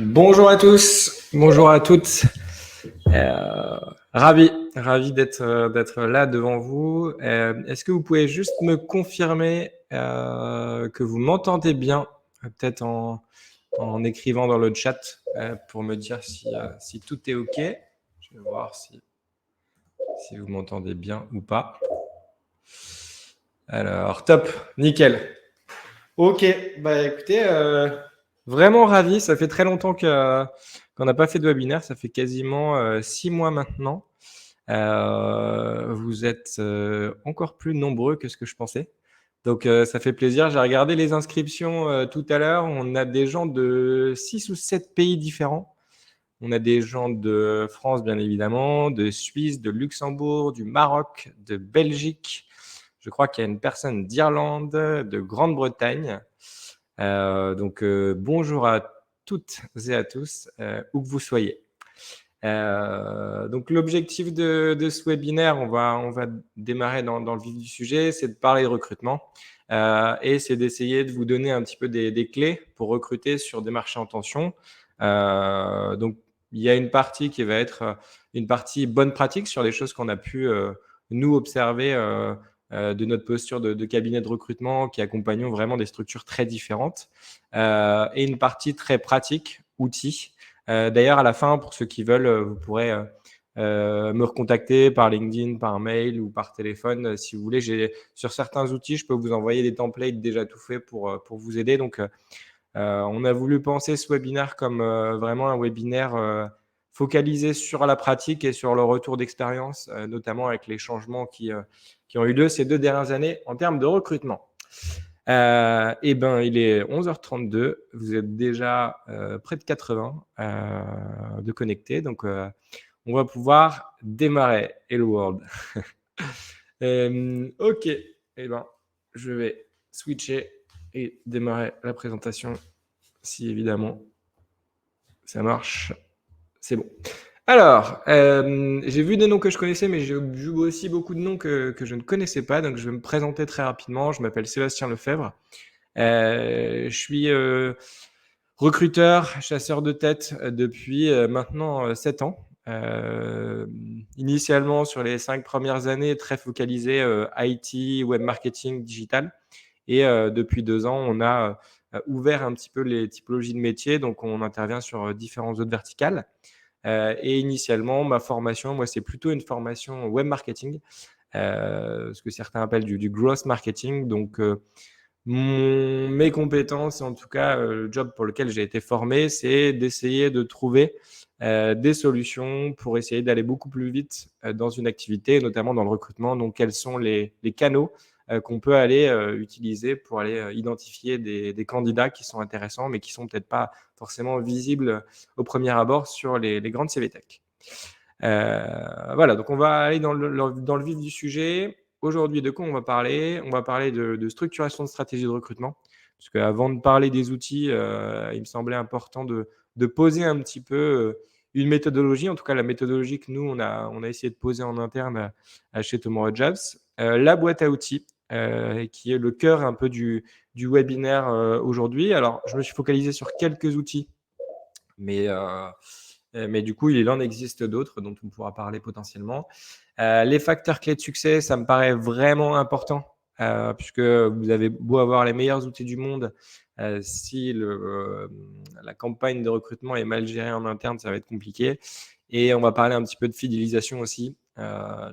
Bonjour à tous, bonjour à toutes. Ravi d'être là devant vous. Est-ce que vous pouvez juste me confirmer que vous m'entendez bien, peut-être en écrivant dans le chat pour me dire si tout est OK. Je vais voir si vous m'entendez bien ou pas. Alors, top, nickel. Ok, bah écoutez, vraiment ravi. Ça fait très longtemps qu'on n'a pas fait de webinaire. Ça fait quasiment 6 mois maintenant. Vous êtes encore plus nombreux que ce que je pensais. Donc ça fait plaisir. J'ai regardé les inscriptions tout à l'heure. On a des gens de 6 ou 7 pays différents. On a des gens de France, bien évidemment, de Suisse, de Luxembourg, du Maroc, de Belgique. Je crois qu'il y a une personne d'Irlande, de Grande-Bretagne. Donc bonjour à toutes et à tous, où que vous soyez. Donc l'objectif de ce webinaire, on va démarrer dans le vif du sujet, c'est de parler de recrutement et c'est d'essayer de vous donner un petit peu des clés pour recruter sur des marchés en tension. Donc il y a une partie qui va être une partie bonne pratique sur les choses qu'on a pu nous observer de notre posture de cabinet de recrutement qui accompagnons vraiment des structures très différentes et une partie très pratique, outils. D'ailleurs, à la fin, pour ceux qui veulent, vous pourrez me recontacter par LinkedIn, par mail ou par téléphone. Si vous voulez, sur certains outils, je peux vous envoyer des templates déjà tout faits pour vous aider. Donc, on a voulu penser ce webinaire comme vraiment un webinaire focalisé sur la pratique et sur le retour d'expérience, notamment avec les changements qui ont eu lieu ces 2 dernières années en termes de recrutement. Eh ben, il est 11h32. Vous êtes déjà près de 80 de connectés. Donc, on va pouvoir démarrer. Hello World. Ok. Eh ben, je vais switcher et démarrer la présentation si évidemment ça marche. C'est bon. Alors, j'ai vu des noms que je connaissais, mais j'ai vu aussi beaucoup de noms que je ne connaissais pas. Donc, je vais me présenter très rapidement. Je m'appelle Sébastien Lefebvre. Je suis recruteur, chasseur de tête depuis maintenant 7 ans. Initialement, sur les 5 premières années, très focalisé IT, web marketing, digital. Et depuis 2 ans, on a ouvert un petit peu les typologies de métiers. Donc, on intervient sur différentes autres verticales. Et initialement, ma formation, moi, c'est plutôt une formation web marketing, ce que certains appellent du growth marketing. Donc, mes compétences, en tout cas le job pour lequel j'ai été formé, c'est d'essayer de trouver des solutions pour essayer d'aller beaucoup plus vite dans une activité, notamment dans le recrutement. Donc, quels sont les canaux qu'on peut aller utiliser pour aller identifier des candidats qui sont intéressants, mais qui sont peut-être pas forcément visibles au premier abord sur les grandes CV Tech. Voilà, donc on va aller dans le vif du sujet. Aujourd'hui, de quoi on va parler? On va parler de structuration de stratégie de recrutement. Parce qu'avant de parler des outils, il me semblait important de poser un petit peu une méthodologie, en tout cas la méthodologie que nous, on a essayé de poser en interne chez Tomorrow Jobs. La boîte à outils, qui est le cœur un peu du webinaire aujourd'hui. Alors, je me suis focalisé sur quelques outils, mais du coup, il en existe d'autres dont on pourra parler potentiellement. Les facteurs clés de succès, ça me paraît vraiment important, puisque vous avez beau avoir les meilleurs outils du monde, si la campagne de recrutement est mal gérée en interne, ça va être compliqué. Et on va parler un petit peu de fidélisation aussi,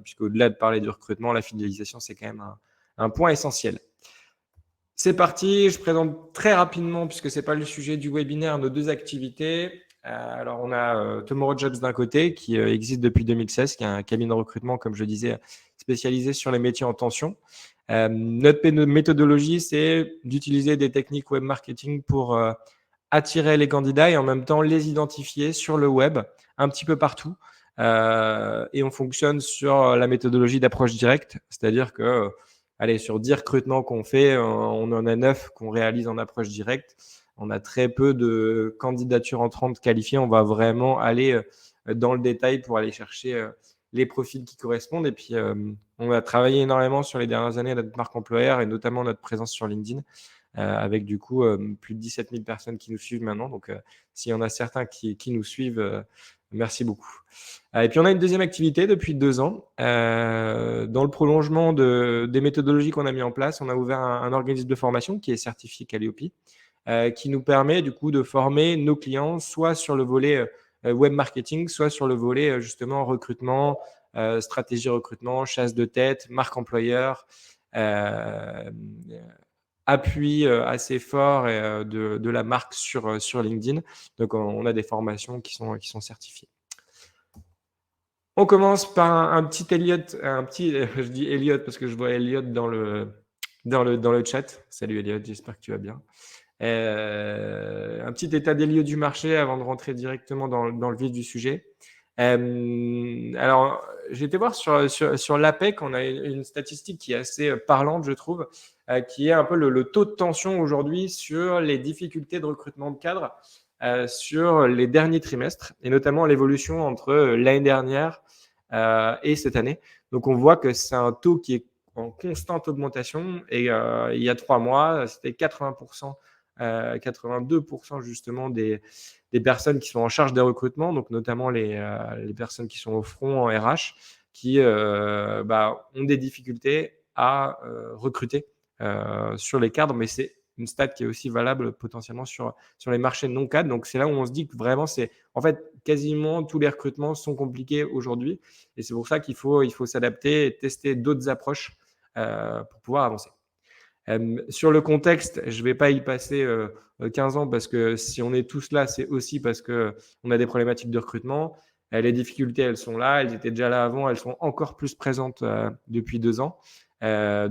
puisqu'au-delà de parler du recrutement, la fidélisation, c'est quand même un point essentiel. C'est parti, je présente très rapidement, puisque ce n'est pas le sujet du webinaire, nos 2 activités. Alors, on a Tomorrow Jobs d'un côté, qui existe depuis 2016, qui est un cabinet de recrutement, comme je disais, spécialisé sur les métiers en tension. Notre méthodologie, c'est d'utiliser des techniques web marketing pour attirer les candidats et en même temps les identifier sur le web, un petit peu partout. Et on fonctionne sur la méthodologie d'approche directe, c'est-à-dire que allez, sur 10 recrutements qu'on fait, on en a 9 qu'on réalise en approche directe. On a très peu de candidatures entrantes qualifiées. On va vraiment aller dans le détail pour aller chercher les profils qui correspondent. Et puis, on a travaillé énormément sur les dernières années notre marque employeur et notamment notre présence sur LinkedIn avec du coup, plus de 17 000 personnes qui nous suivent maintenant. Donc, s'il y en a certains qui nous suivent, merci beaucoup. Et puis on a une deuxième activité depuis 2 ans. Dans le prolongement des méthodologies qu'on a mis en place, on a ouvert un organisme de formation qui est certifié Calliope, qui nous permet du coup de former nos clients soit sur le volet web marketing, soit sur le volet justement recrutement, stratégie recrutement, chasse de tête, marque employeur, euh, appui assez fort de la marque sur LinkedIn. Donc on a des formations qui sont certifiées. On commence par un petit Elliot, je dis Elliot parce que je vois Elliot dans le chat. Salut Elliot, j'espère que tu vas bien. Un petit état des lieux du marché avant de rentrer directement dans le vif du sujet. Alors, j'ai été voir sur l'APEC, on a une statistique qui est assez parlante, je trouve, qui est un peu le taux de tension aujourd'hui sur les difficultés de recrutement de cadres sur les derniers trimestres, et notamment l'évolution entre l'année dernière et cette année. Donc, on voit que c'est un taux qui est en constante augmentation, et il y a 3 mois, c'était 80%, 82% justement des personnes qui sont en charge des recrutements, donc notamment les personnes qui sont au front en RH, qui ont des difficultés à recruter sur les cadres, mais c'est une stat qui est aussi valable potentiellement sur les marchés non cadres. Donc c'est là où on se dit que vraiment c'est en fait quasiment tous les recrutements sont compliqués aujourd'hui, et c'est pour ça qu'il faut s'adapter et tester d'autres approches pour pouvoir avancer. Sur le contexte, je ne vais pas y passer 15 ans, parce que si on est tous là, c'est aussi parce qu'on a des problématiques de recrutement. Les difficultés, elles sont là, elles étaient déjà là avant, elles sont encore plus présentes depuis 2 ans.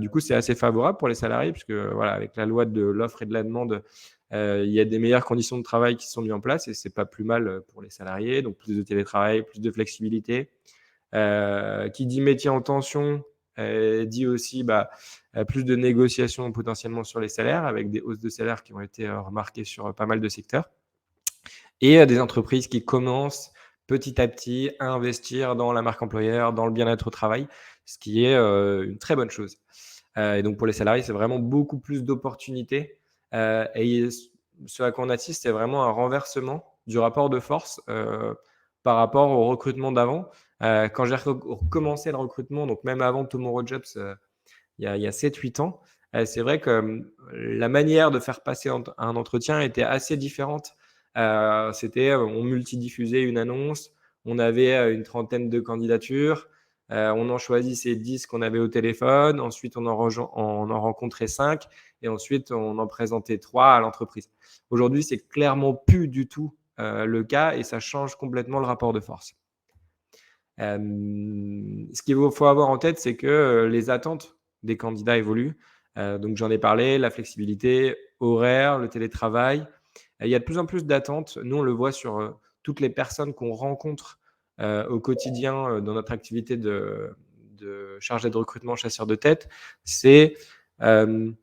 Du coup, c'est assez favorable pour les salariés, puisque voilà, avec la loi de l'offre et de la demande, il y a des meilleures conditions de travail qui sont mises en place, et c'est pas plus mal pour les salariés. Donc plus de télétravail, plus de flexibilité. Qui dit métier en tension dit aussi plus de négociations potentiellement sur les salaires, avec des hausses de salaires qui ont été remarquées sur pas mal de secteurs, et des entreprises qui commencent petit à petit à investir dans la marque employeur, dans le bien-être au travail, ce qui est une très bonne chose. Et donc pour les salariés, c'est vraiment beaucoup plus d'opportunités. Et ce à quoi on assiste, c'est vraiment un renversement du rapport de force par rapport au recrutement d'avant. Quand j'ai recommencé le recrutement, donc même avant Tomorrow Jobs, il y a 7-8 ans, c'est vrai que la manière de faire passer un entretien était assez différente. C'était, on multidiffusait une annonce, on avait une trentaine de candidatures, on en choisissait 10 qu'on avait au téléphone, ensuite on en rencontrait 5, et ensuite on en présentait 3 à l'entreprise. Aujourd'hui, c'est clairement plus du tout le cas, et ça change complètement le rapport de force. Ce qu'il faut avoir en tête, c'est que les attentes des candidats évoluent. Donc j'en ai parlé, la flexibilité horaire, le télétravail. Il y a de plus en plus d'attentes. Nous, on le voit sur toutes les personnes qu'on rencontre au quotidien dans notre activité de chargé de recrutement, chasseur de tête. C'est le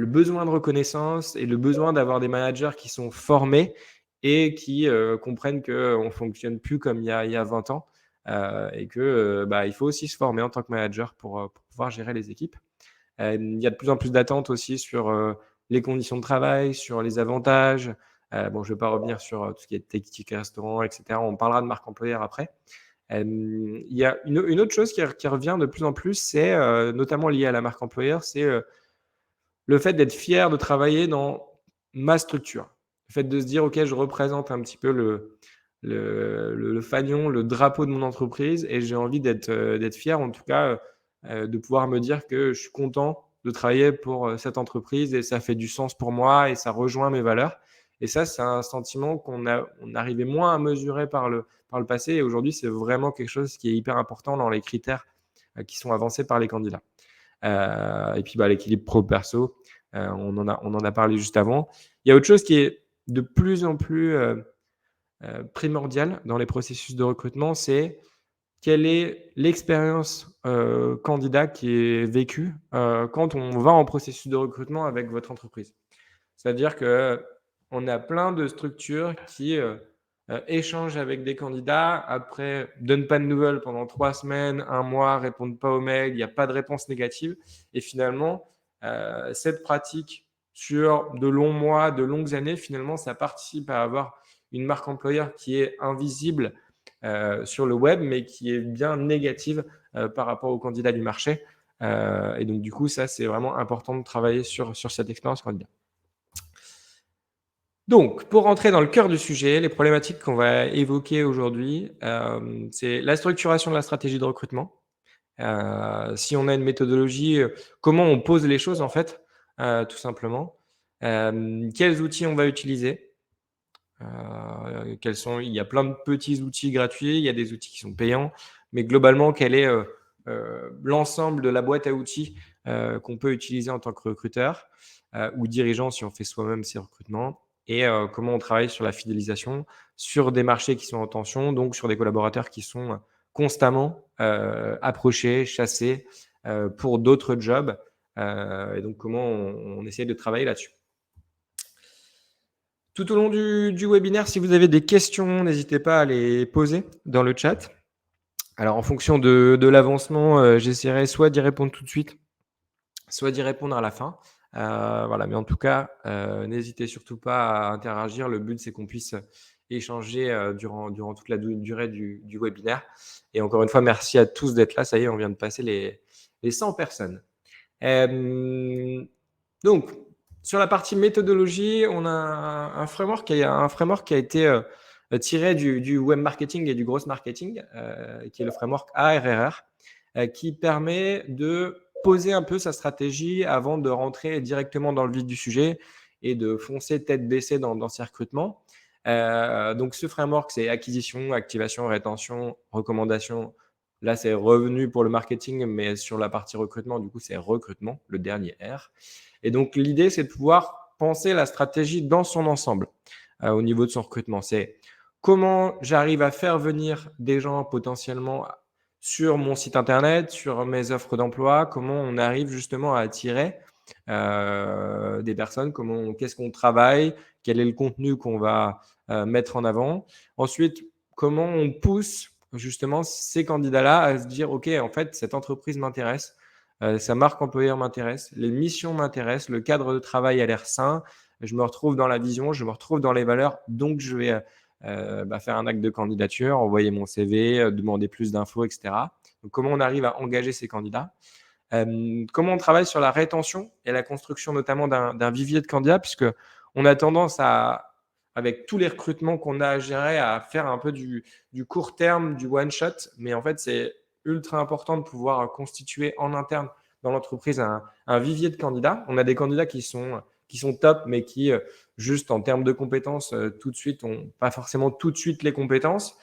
besoin de reconnaissance et le besoin d'avoir des managers qui sont formés et qui comprennent qu'on ne fonctionne plus comme il y a 20 ans, et que il faut aussi se former en tant que manager pour pouvoir gérer les équipes. Il y a de plus en plus d'attentes aussi sur les conditions de travail, sur les avantages. Bon, je ne vais pas revenir sur tout ce qui est ticket restaurant, etc. On parlera de marque employeur après. Il y a une autre chose qui revient de plus en plus, c'est notamment lié à la marque employeur, c'est le fait d'être fier de travailler dans ma structure. Le fait de se dire: «OK, je représente un petit peu le fanion, le drapeau de mon entreprise, et j'ai envie d'être fier, en tout cas, de pouvoir me dire que je suis content de travailler pour cette entreprise, et ça fait du sens pour moi et ça rejoint mes valeurs». Et ça, c'est un sentiment on arrivait moins à mesurer par le passé, et aujourd'hui, c'est vraiment quelque chose qui est hyper important dans les critères qui sont avancés par les candidats. Et puis l'équilibre pro-perso, on en a parlé juste avant. Il y a autre chose qui est de plus en plus primordial dans les processus de recrutement, c'est quelle est l'expérience candidat qui est vécue quand on va en processus de recrutement avec votre entreprise. C'est-à-dire qu'on a plein de structures qui échangent avec des candidats, après donnent pas de nouvelles pendant 3 semaines, un mois, répondent pas aux mails, il n'y a pas de réponse négative, et finalement, Cette pratique sur de longs mois, de longues années, finalement, ça participe à avoir une marque employeur qui est invisible sur le web, mais qui est bien négative par rapport aux candidats du marché. Et donc, du coup, ça, c'est vraiment important de travailler sur cette expérience candidat. Donc, pour rentrer dans le cœur du sujet, les problématiques qu'on va évoquer aujourd'hui, c'est la structuration de la stratégie de recrutement. Si on a une méthodologie, comment on pose les choses en fait, tout simplement. Quels outils on va utiliser? Il y a plein de petits outils gratuits, il y a des outils qui sont payants, mais globalement, quel est l'ensemble de la boîte à outils qu'on peut utiliser en tant que recruteur ou dirigeant si on fait soi-même ses recrutements, et comment on travaille sur la fidélisation sur des marchés qui sont en tension, donc sur des collaborateurs qui sont constamment approchés, chassés pour d'autres jobs, et donc comment on essaie de travailler là-dessus. Tout au long du webinaire, si vous avez des questions, n'hésitez pas à les poser dans le chat. Alors, en fonction de l'avancement, j'essaierai soit d'y répondre tout de suite, soit d'y répondre à la fin. Voilà, mais en tout cas, n'hésitez surtout pas à interagir. Le but, c'est qu'on puisse échanger durant toute la durée du webinaire. Et encore une fois, merci à tous d'être là. Ça y est, on vient de passer les 100 personnes. Donc, sur la partie méthodologie, on a un framework qui a été tiré du web marketing et du growth marketing, qui est le framework ARRR, qui permet de poser un peu sa stratégie avant de rentrer directement dans le vif du sujet et de foncer tête baissée dans ses recrutements. Donc, ce framework, c'est acquisition, activation, rétention, recommandation. Là, c'est revenu pour le marketing, mais sur la partie recrutement, du coup, c'est recrutement, le dernier R. Et donc, l'idée, c'est de pouvoir penser la stratégie dans son ensemble au niveau de son recrutement. C'est comment j'arrive à faire venir des gens potentiellement sur mon site internet, sur mes offres d'emploi, comment on arrive justement à attirer des personnes, qu'est-ce qu'on travaille, quel est le contenu qu'on va mettre en avant. Ensuite, comment on pousse justement ces candidats-là à se dire, OK, en fait, cette entreprise m'intéresse, sa marque employeur m'intéresse, les missions m'intéressent, le cadre de travail a l'air sain, je me retrouve dans la vision, je me retrouve dans les valeurs, donc je vais faire un acte de candidature, envoyer mon CV, demander plus d'infos, etc. Donc, comment on arrive à engager ces candidats? Comment on travaille sur la rétention et la construction notamment d'un vivier de candidats, puisque on a tendance à, avec tous les recrutements qu'on a à gérer, à faire un peu du court terme, du one shot, mais en fait c'est ultra important de pouvoir constituer en interne dans l'entreprise un vivier de candidats. On a des candidats qui sont top, mais qui juste en termes de compétences tout de suite n'ont pas forcément tout de suite les compétences.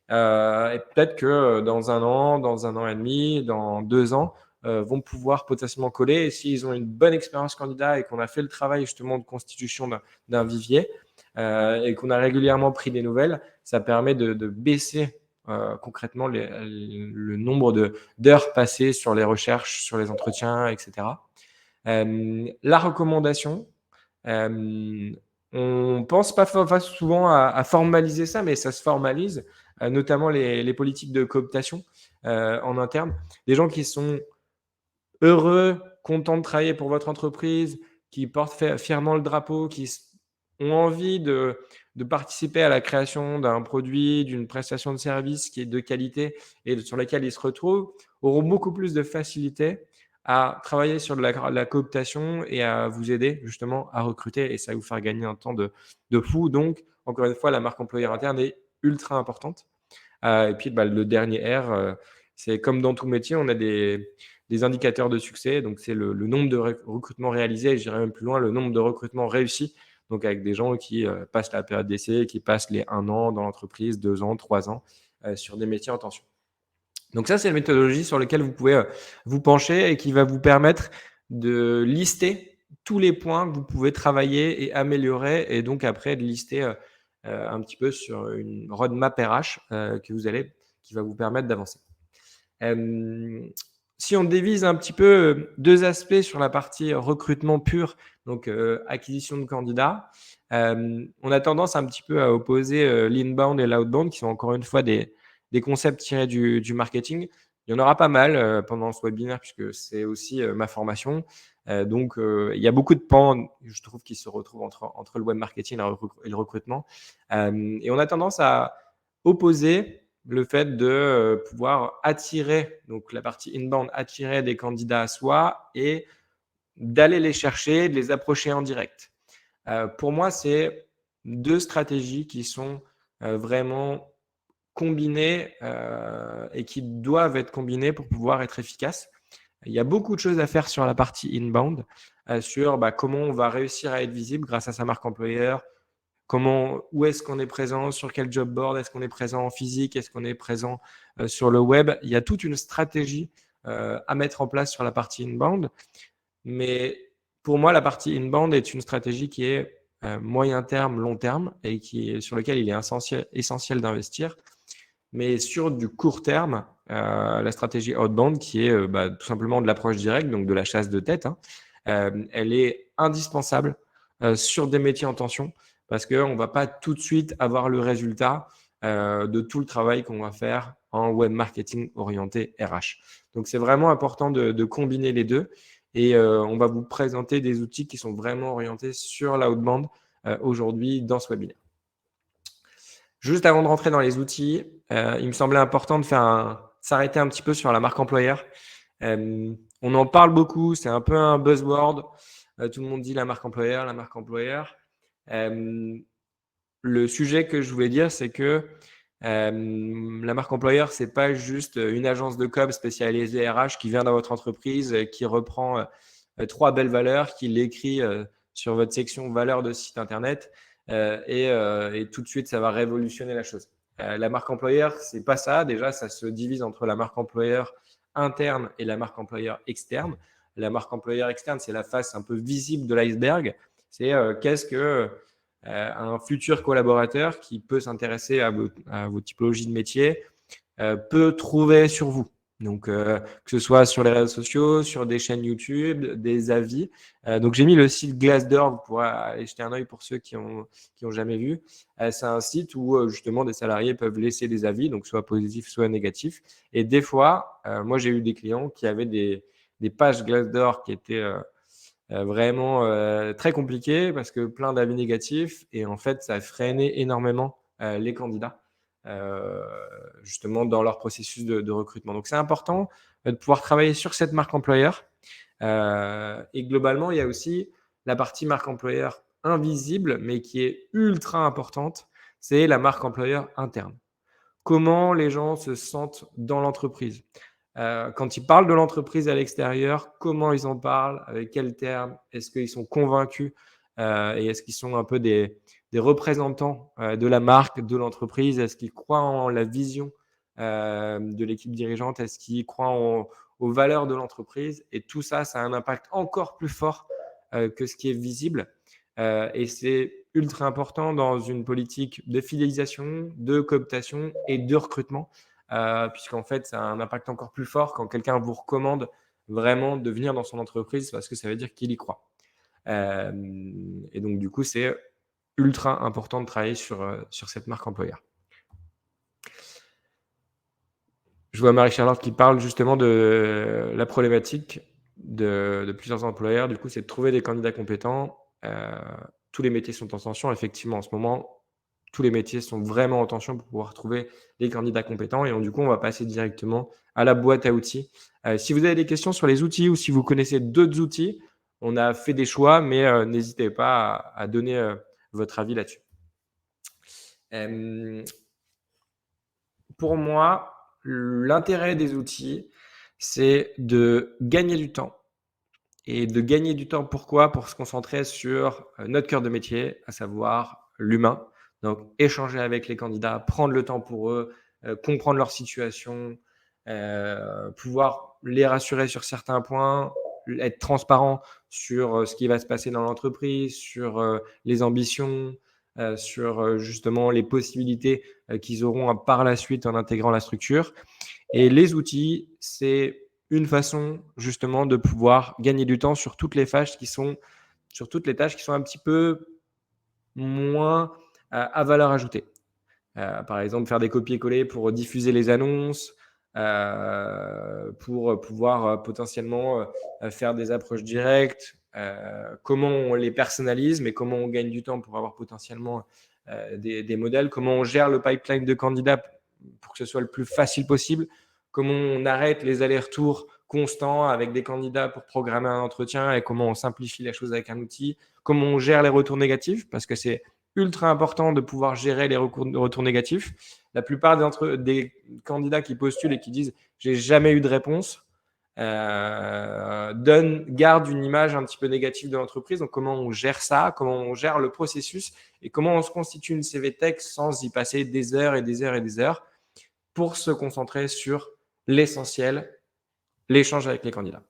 Et peut-être que dans un an et demi, dans 2 ans, vont pouvoir potentiellement coller. Et s'ils ont une bonne expérience candidat et qu'on a fait le travail justement de constitution d'un vivier et qu'on a régulièrement pris des nouvelles, ça permet de baisser concrètement le nombre d'heures passées sur les recherches, sur les entretiens, etc. La recommandation, on pense pas souvent à formaliser ça, mais ça se formalise, notamment les politiques de cooptation en interne. Des gens qui sont heureux, contents de travailler pour votre entreprise, qui portent fièrement le drapeau, ont envie de participer à la création d'un produit, d'une prestation de service qui est de qualité et sur laquelle ils se retrouvent, auront beaucoup plus de facilité à travailler sur de la cooptation et à vous aider justement à recruter, et ça va vous faire gagner un temps de fou. Donc, encore une fois, la marque employeur interne est ultra importante. Et puis, le dernier R, c'est comme dans tout métier, on a des indicateurs de succès. Donc, c'est le nombre de recrutements réalisés, et je dirais même plus loin, le nombre de recrutements réussis. Donc, avec des gens qui passent la période d'essai, qui passent les 1 an dans l'entreprise, 2 ans, 3 ans sur des métiers en tension. Donc, ça, c'est la méthodologie sur laquelle vous pouvez vous pencher et qui va vous permettre de lister tous les points que vous pouvez travailler et améliorer, et donc après de lister un petit peu sur une roadmap RH qui va vous permettre d'avancer. Si on divise un petit peu 2 aspects sur la partie recrutement pur, donc acquisition de candidats, on a tendance un petit peu à opposer l'inbound et l'outbound, qui sont encore une fois des concepts tirés du marketing. Il y en aura pas mal, pendant ce webinaire puisque c'est aussi, ma formation. Donc, il y a beaucoup de pans, je trouve, qui se retrouvent entre le web marketing et le recrutement. Et on a tendance à opposer le fait de, pouvoir attirer, donc la partie inbound, attirer des candidats à soi et d'aller les chercher, de les approcher en direct. Pour moi, c'est 2 stratégies qui sont, vraiment combinées, et qui doivent être combinées pour pouvoir être efficaces. Il y a beaucoup de choses à faire sur la partie inbound, sur, comment on va réussir à être visible grâce à sa marque employeur, où est-ce qu'on est présent, sur quel job board, est-ce qu'on est présent en physique, est-ce qu'on est présent, sur le web. Il y a toute une stratégie, à mettre en place sur la partie inbound. Mais pour moi, la partie inbound est une stratégie qui est, moyen terme, long terme et sur lequel il est essentiel d'investir. Mais sur du court terme, la stratégie outbound qui est, tout simplement de l'approche directe, donc de la chasse de tête, hein, elle est indispensable, sur des métiers en tension parce qu'on ne va pas tout de suite avoir le résultat, de tout le travail qu'on va faire en web marketing orienté RH. Donc c'est vraiment important de combiner les 2 et on va vous présenter des outils qui sont vraiment orientés sur l'outbound, aujourd'hui dans ce webinaire. Juste avant de rentrer dans les outils, il me semblait important de s'arrêter un petit peu sur la marque employeur. On en parle beaucoup, c'est un peu un buzzword. Tout le monde dit la marque employeur, la marque employeur. Le sujet que je voulais dire, c'est que la marque employeur, c'est pas juste une agence de com spécialisée RH qui vient dans votre entreprise, qui reprend 3 belles valeurs, qui l'écrit sur votre section valeurs de site internet et tout de suite, ça va révolutionner la chose. La marque employeur, c'est pas ça. Déjà, ça se divise entre la marque employeur interne et la marque employeur externe. La marque employeur externe, c'est la face un peu visible de l'iceberg. C'est qu'est-ce que un futur collaborateur qui peut s'intéresser à vos typologies de métiers peut trouver sur vous. Donc, que ce soit sur les réseaux sociaux, sur des chaînes YouTube, des avis. Donc, j'ai mis le site Glassdoor, vous pourrez aller jeter un œil pour ceux qui ont jamais vu. C'est un site où justement des salariés peuvent laisser des avis, donc soit positifs, soit négatifs. Et des fois, moi j'ai eu des clients qui avaient des pages Glassdoor qui étaient vraiment très compliquées parce que plein d'avis négatifs et en fait ça a freiné énormément les candidats justement dans leur processus de recrutement. Donc c'est important de pouvoir travailler sur cette marque employeur. Et globalement, il y a aussi la partie marque employeur invisible, mais qui est ultra importante, c'est la marque employeur interne. Comment les gens se sentent dans l'entreprise. Quand ils parlent de l'entreprise à l'extérieur, comment ils en parlent, avec quels termes, est-ce qu'ils sont convaincus et est-ce qu'ils sont un peu des représentants de la marque, de l'entreprise? Est-ce qu'ils croient en la vision de l'équipe dirigeante? Est-ce qu'ils croient aux valeurs de l'entreprise? Et tout ça, ça a un impact encore plus fort que ce qui est visible. Et c'est ultra important dans une politique de fidélisation, de cooptation et de recrutement, puisqu'en fait, ça a un impact encore plus fort quand quelqu'un vous recommande vraiment de venir dans son entreprise parce que ça veut dire qu'il y croit. Et donc, du coup, c'est ultra important de travailler sur cette marque employeur. Je vois Marie-Charlotte qui parle justement de la problématique de plusieurs employeurs. Du coup, c'est de trouver des candidats compétents. Tous les métiers sont en tension. Effectivement, en ce moment, tous les métiers sont vraiment en tension pour pouvoir trouver des candidats compétents. Et donc, du coup, on va passer directement à la boîte à outils. Si vous avez des questions sur les outils ou si vous connaissez d'autres outils, on a fait des choix, mais n'hésitez pas à donner votre avis là-dessus. Pour moi, l'intérêt des outils, c'est de gagner du temps. Et de gagner du temps, pourquoi? Pour se concentrer sur notre cœur de métier, à savoir l'humain. Donc, échanger avec les candidats, prendre le temps pour eux, comprendre leur situation, pouvoir les rassurer sur certains points, être transparent sur ce qui va se passer dans l'entreprise, sur les ambitions, sur justement les possibilités qu'ils auront par la suite en intégrant la structure. Et les outils, c'est une façon justement de pouvoir gagner du temps sur toutes les tâches qui sont un petit peu moins à valeur ajoutée. Par exemple, faire des copier-coller pour diffuser les annonces, pour pouvoir potentiellement faire des approches directes, comment on les personnalise, mais comment on gagne du temps pour avoir potentiellement des modèles, comment on gère le pipeline de candidats pour que ce soit le plus facile possible, comment on arrête les allers-retours constants avec des candidats pour programmer un entretien et comment on simplifie la chose avec un outil, comment on gère les retours négatifs, parce que c'est ultra important de pouvoir gérer les retours négatifs. La plupart des candidats qui postulent et qui disent j'ai jamais eu de réponse gardent une image un petit peu négative de l'entreprise. Donc comment on gère ça, comment on gère le processus et comment on se constitue une CV Tech sans y passer des heures et des heures et des heures pour se concentrer sur l'essentiel, l'échange avec les candidats.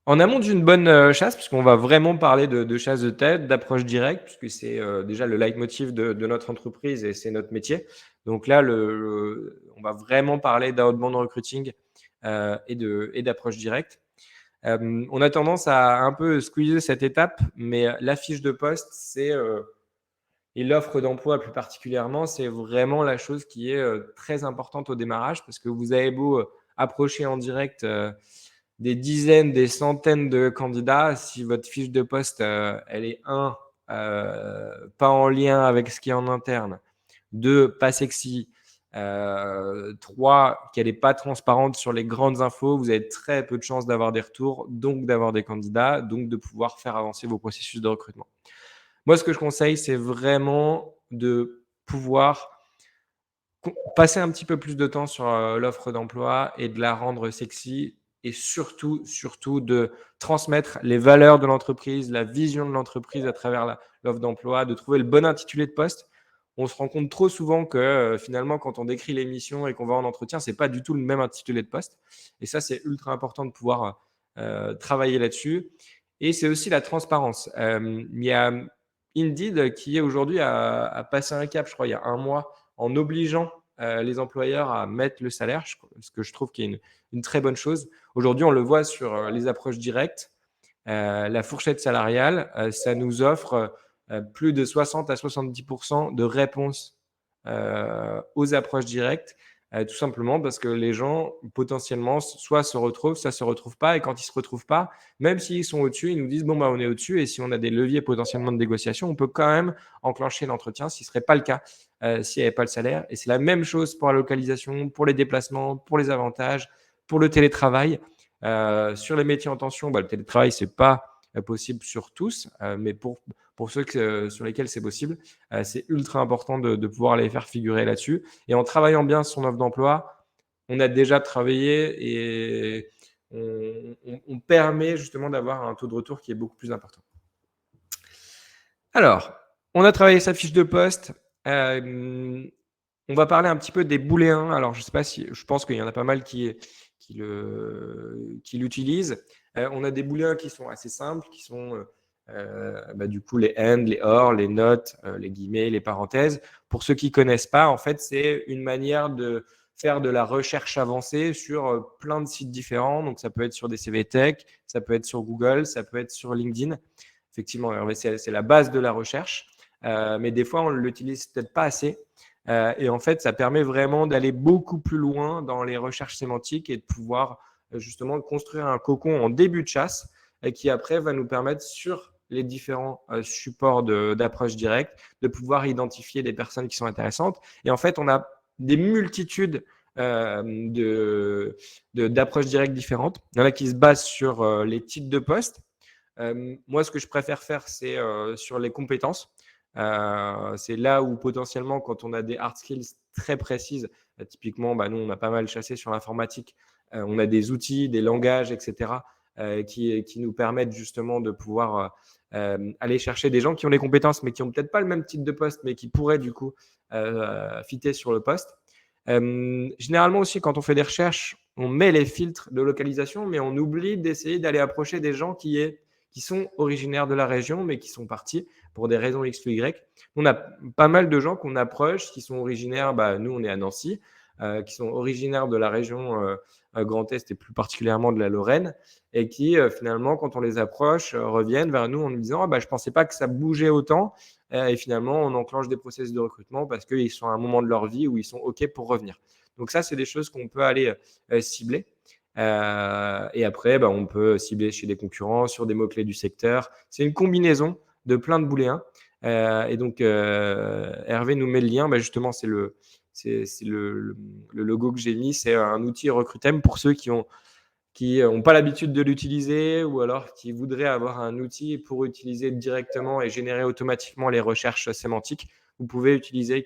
En amont d'une bonne chasse, puisqu'on va vraiment parler de chasse de tête, d'approche directe, puisque c'est déjà le leitmotiv de notre entreprise et c'est notre métier. Donc là, on va vraiment parler d'outbound recruiting et d'approche directe. On a tendance à un peu squeezer cette étape, mais la fiche de poste, et l'offre d'emploi plus particulièrement, c'est vraiment la chose qui est très importante au démarrage, parce que vous avez beau approcher en direct des dizaines, des centaines de candidats, si votre fiche de poste, elle est pas en lien avec ce qui est en interne, 2, pas sexy, 3, qu'elle n'est pas transparente sur les grandes infos, vous avez très peu de chances d'avoir des retours, donc d'avoir des candidats, donc de pouvoir faire avancer vos processus de recrutement. Moi, ce que je conseille, c'est vraiment de pouvoir passer un petit peu plus de temps sur l'offre d'emploi et de la rendre sexy et surtout de transmettre les valeurs de l'entreprise, la vision de l'entreprise à travers l'offre d'emploi, de trouver le bon intitulé de poste. On se rend compte trop souvent que finalement, quand on décrit les missions et qu'on va en entretien, c'est pas du tout le même intitulé de poste. Et ça, c'est ultra important de pouvoir travailler là-dessus. Et c'est aussi la transparence. Il y a Indeed qui aujourd'hui a passé un cap, je crois, il y a un mois, en obligeant les employeurs à mettre le salaire, ce que je trouve qui est une très bonne chose. Aujourd'hui, on le voit sur les approches directes. La fourchette salariale, ça nous offre plus de 60 à 70% de réponses aux approches directes, tout simplement parce que les gens, potentiellement, soit se retrouvent, soit se retrouvent pas. Et quand ils se retrouvent pas, même s'ils sont au-dessus, ils nous disent, bon, bah, on est au-dessus. Et si on a des leviers potentiellement de négociation, on peut quand même enclencher l'entretien, ce qui ne serait pas le cas s'il n'y avait pas le salaire. Et c'est la même chose pour la localisation, pour les déplacements, pour les avantages, pour le télétravail. Sur les métiers en tension, le télétravail, ce n'est pas possible sur tous, mais pour ceux sur lesquels c'est possible, c'est ultra important de pouvoir les faire figurer là-dessus. Et en travaillant bien son offre d'emploi, on a déjà travaillé et on permet justement d'avoir un taux de retour qui est beaucoup plus important. Alors, on a travaillé sa fiche de poste. On va parler un petit peu des booléens. Alors, je pense qu'il y en a pas mal qui l'utilisent. On a des booléens qui sont assez simples, qui sont du coup les and, les or, les not, les guillemets, les parenthèses. Pour ceux qui ne connaissent pas, en fait, c'est une manière de faire de la recherche avancée sur plein de sites différents. Donc, ça peut être sur des CV Tech, ça peut être sur Google, ça peut être sur LinkedIn. Effectivement, c'est la base de la recherche, mais des fois, on ne l'utilise peut-être pas assez. Et en fait, ça permet vraiment d'aller beaucoup plus loin dans les recherches sémantiques et de pouvoir justement construire un cocon en début de chasse et qui après va nous permettre sur les différents supports d'approche directe de pouvoir identifier des personnes qui sont intéressantes. Et en fait, on a des multitudes d'approches directes différentes. Il y en a qui se basent sur les titres de poste. Moi, ce que je préfère faire, c'est sur les compétences. C'est là où potentiellement, quand on a des hard skills très précises, typiquement, nous, on a pas mal chassé sur l'informatique. On a des outils, des langages, etc., qui nous permettent justement de pouvoir aller chercher des gens qui ont les compétences, mais qui n'ont peut-être pas le même type de poste, mais qui pourraient du coup fitter sur le poste. Généralement aussi, quand on fait des recherches, on met les filtres de localisation, mais on oublie d'essayer d'aller approcher des gens qui sont originaires de la région, mais qui sont partis pour des raisons X ou Y. On a pas mal de gens qu'on approche qui sont originaires, nous on est à Nancy, qui sont originaires de la région Grand Est et plus particulièrement de la Lorraine, et qui finalement, quand on les approche, reviennent vers nous en nous disant je ne pensais pas que ça bougeait autant. Et finalement, on enclenche des processus de recrutement parce qu'ils sont à un moment de leur vie où ils sont OK pour revenir. Donc ça, c'est des choses qu'on peut aller cibler. Et après, bah, on peut cibler chez des concurrents, sur des mots-clés du secteur. C'est une combinaison de plein de booléens. Et donc, Hervé nous met le lien. Bah, justement, c'est le logo que j'ai mis. C'est un outil Recrutem pour ceux qui n'ont pas l'habitude de l'utiliser ou alors qui voudraient avoir un outil pour utiliser directement et générer automatiquement les recherches sémantiques. Vous pouvez utiliser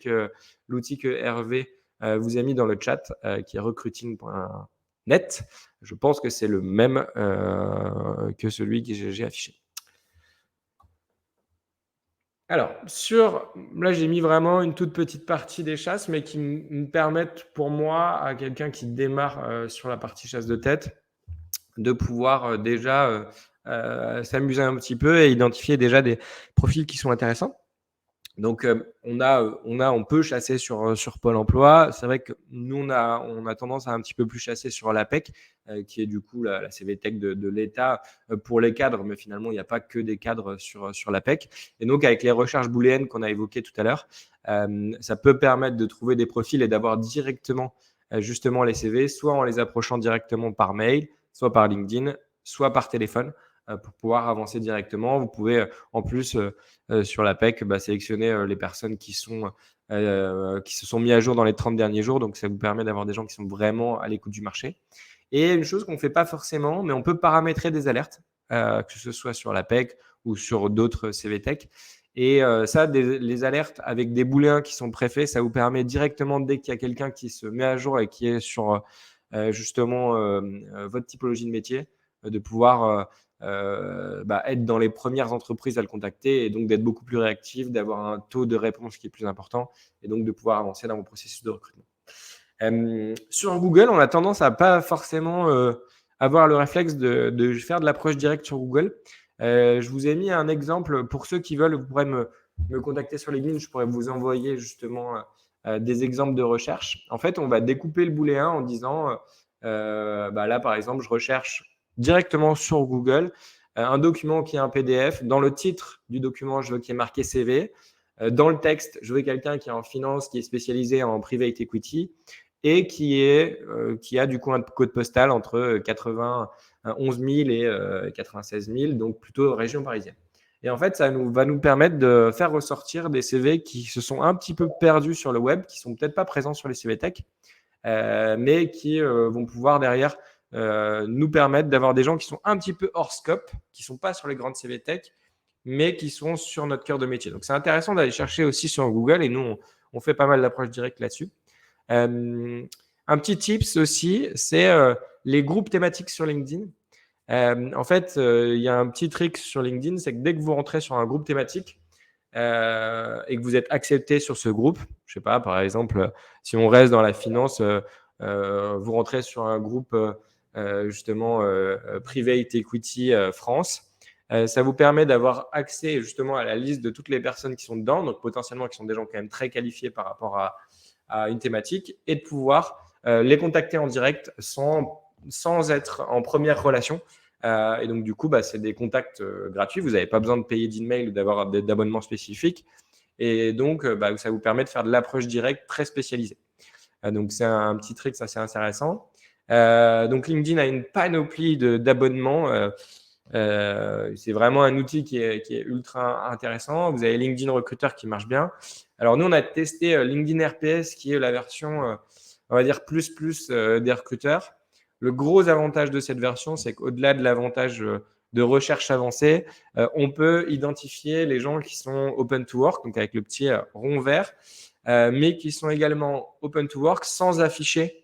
l'outil que Hervé vous a mis dans le chat, qui est recruiting.net. Je pense que c'est le même que celui que j'ai affiché. Alors, là, j'ai mis vraiment une toute petite partie des chasses, mais qui me permettent, pour moi, à quelqu'un qui démarre sur la partie chasse de tête, de pouvoir déjà s'amuser un petit peu et identifier déjà des profils qui sont intéressants. Donc, on peut chasser sur Pôle emploi. C'est vrai que nous, on a tendance à un petit peu plus chasser sur l'APEC, qui est du coup la CVTech de l'État pour les cadres, mais finalement, il n'y a pas que des cadres sur l'APEC. Et donc, avec les recherches booléennes qu'on a évoquées tout à l'heure, ça peut permettre de trouver des profils et d'avoir directement justement les CV, soit en les approchant directement par mail, soit par LinkedIn, soit par téléphone, pour pouvoir avancer directement. Vous pouvez en plus sur la PEC sélectionner les personnes qui se sont mis à jour dans les 30 derniers jours. Donc, ça vous permet d'avoir des gens qui sont vraiment à l'écoute du marché. Et une chose qu'on ne fait pas forcément, mais on peut paramétrer des alertes, que ce soit sur la PEC ou sur d'autres CVTech. Et ça, les alertes avec des booléens qui sont préfaits, ça vous permet directement, dès qu'il y a quelqu'un qui se met à jour et qui est sur justement votre typologie de métier, de pouvoir être dans les premières entreprises à le contacter et donc d'être beaucoup plus réactif, d'avoir un taux de réponse qui est plus important et donc de pouvoir avancer dans vos processus de recrutement. Sur Google, on a tendance à pas forcément avoir le réflexe de faire de l'approche directe sur Google. Je vous ai mis un exemple. Pour ceux qui veulent, vous pourrez me contacter sur LinkedIn. Je pourrais vous envoyer justement des exemples de recherche. En fait, on va découper le booléen en disant là, par exemple, je recherche directement sur Google un document qui est un PDF. Dans le titre du document, je veux qu'il y ait marqué CV. Dans le texte, je veux quelqu'un qui est en finance, qui est spécialisé en private equity et qui a du coup un code postal entre 91 000 et 96 000, donc plutôt région parisienne. Et en fait, ça va nous permettre de faire ressortir des CV qui se sont un petit peu perdus sur le web, qui sont peut-être pas présents sur les CV Tech, mais qui vont pouvoir derrière nous permettre d'avoir des gens qui sont un petit peu hors scope, qui sont pas sur les grandes CV Tech, mais qui sont sur notre cœur de métier. Donc, c'est intéressant d'aller chercher aussi sur Google et nous, on fait pas mal d'approches directes là-dessus. Un petit tips aussi, c'est les groupes thématiques sur LinkedIn. En fait, il y a un petit trick sur LinkedIn, c'est que dès que vous rentrez sur un groupe thématique et que vous êtes accepté sur ce groupe, je sais pas, par exemple, si on reste dans la finance, vous rentrez sur un groupe justement Private Equity France. Ça vous permet d'avoir accès justement à la liste de toutes les personnes qui sont dedans, donc potentiellement qui sont des gens quand même très qualifiés par rapport à une thématique, et de pouvoir les contacter en direct sans être en première relation. Et donc, du coup, c'est des contacts gratuits. Vous n'avez pas besoin de payer d'email ou d'avoir d'abonnement spécifique. Et donc, ça vous permet de faire de l'approche directe très spécialisée. Donc, c'est un petit trick assez intéressant. Donc, LinkedIn a une panoplie d'abonnements. C'est vraiment un outil qui est ultra intéressant. Vous avez LinkedIn Recruiter qui marche bien. Alors, nous, on a testé LinkedIn RPS, qui est la version, on va dire, plus des recruteurs. Le gros avantage de cette version, c'est qu'au-delà de l'avantage de recherche avancée, on peut identifier les gens qui sont open to work, donc avec le petit rond vert, mais qui sont également open to work sans afficher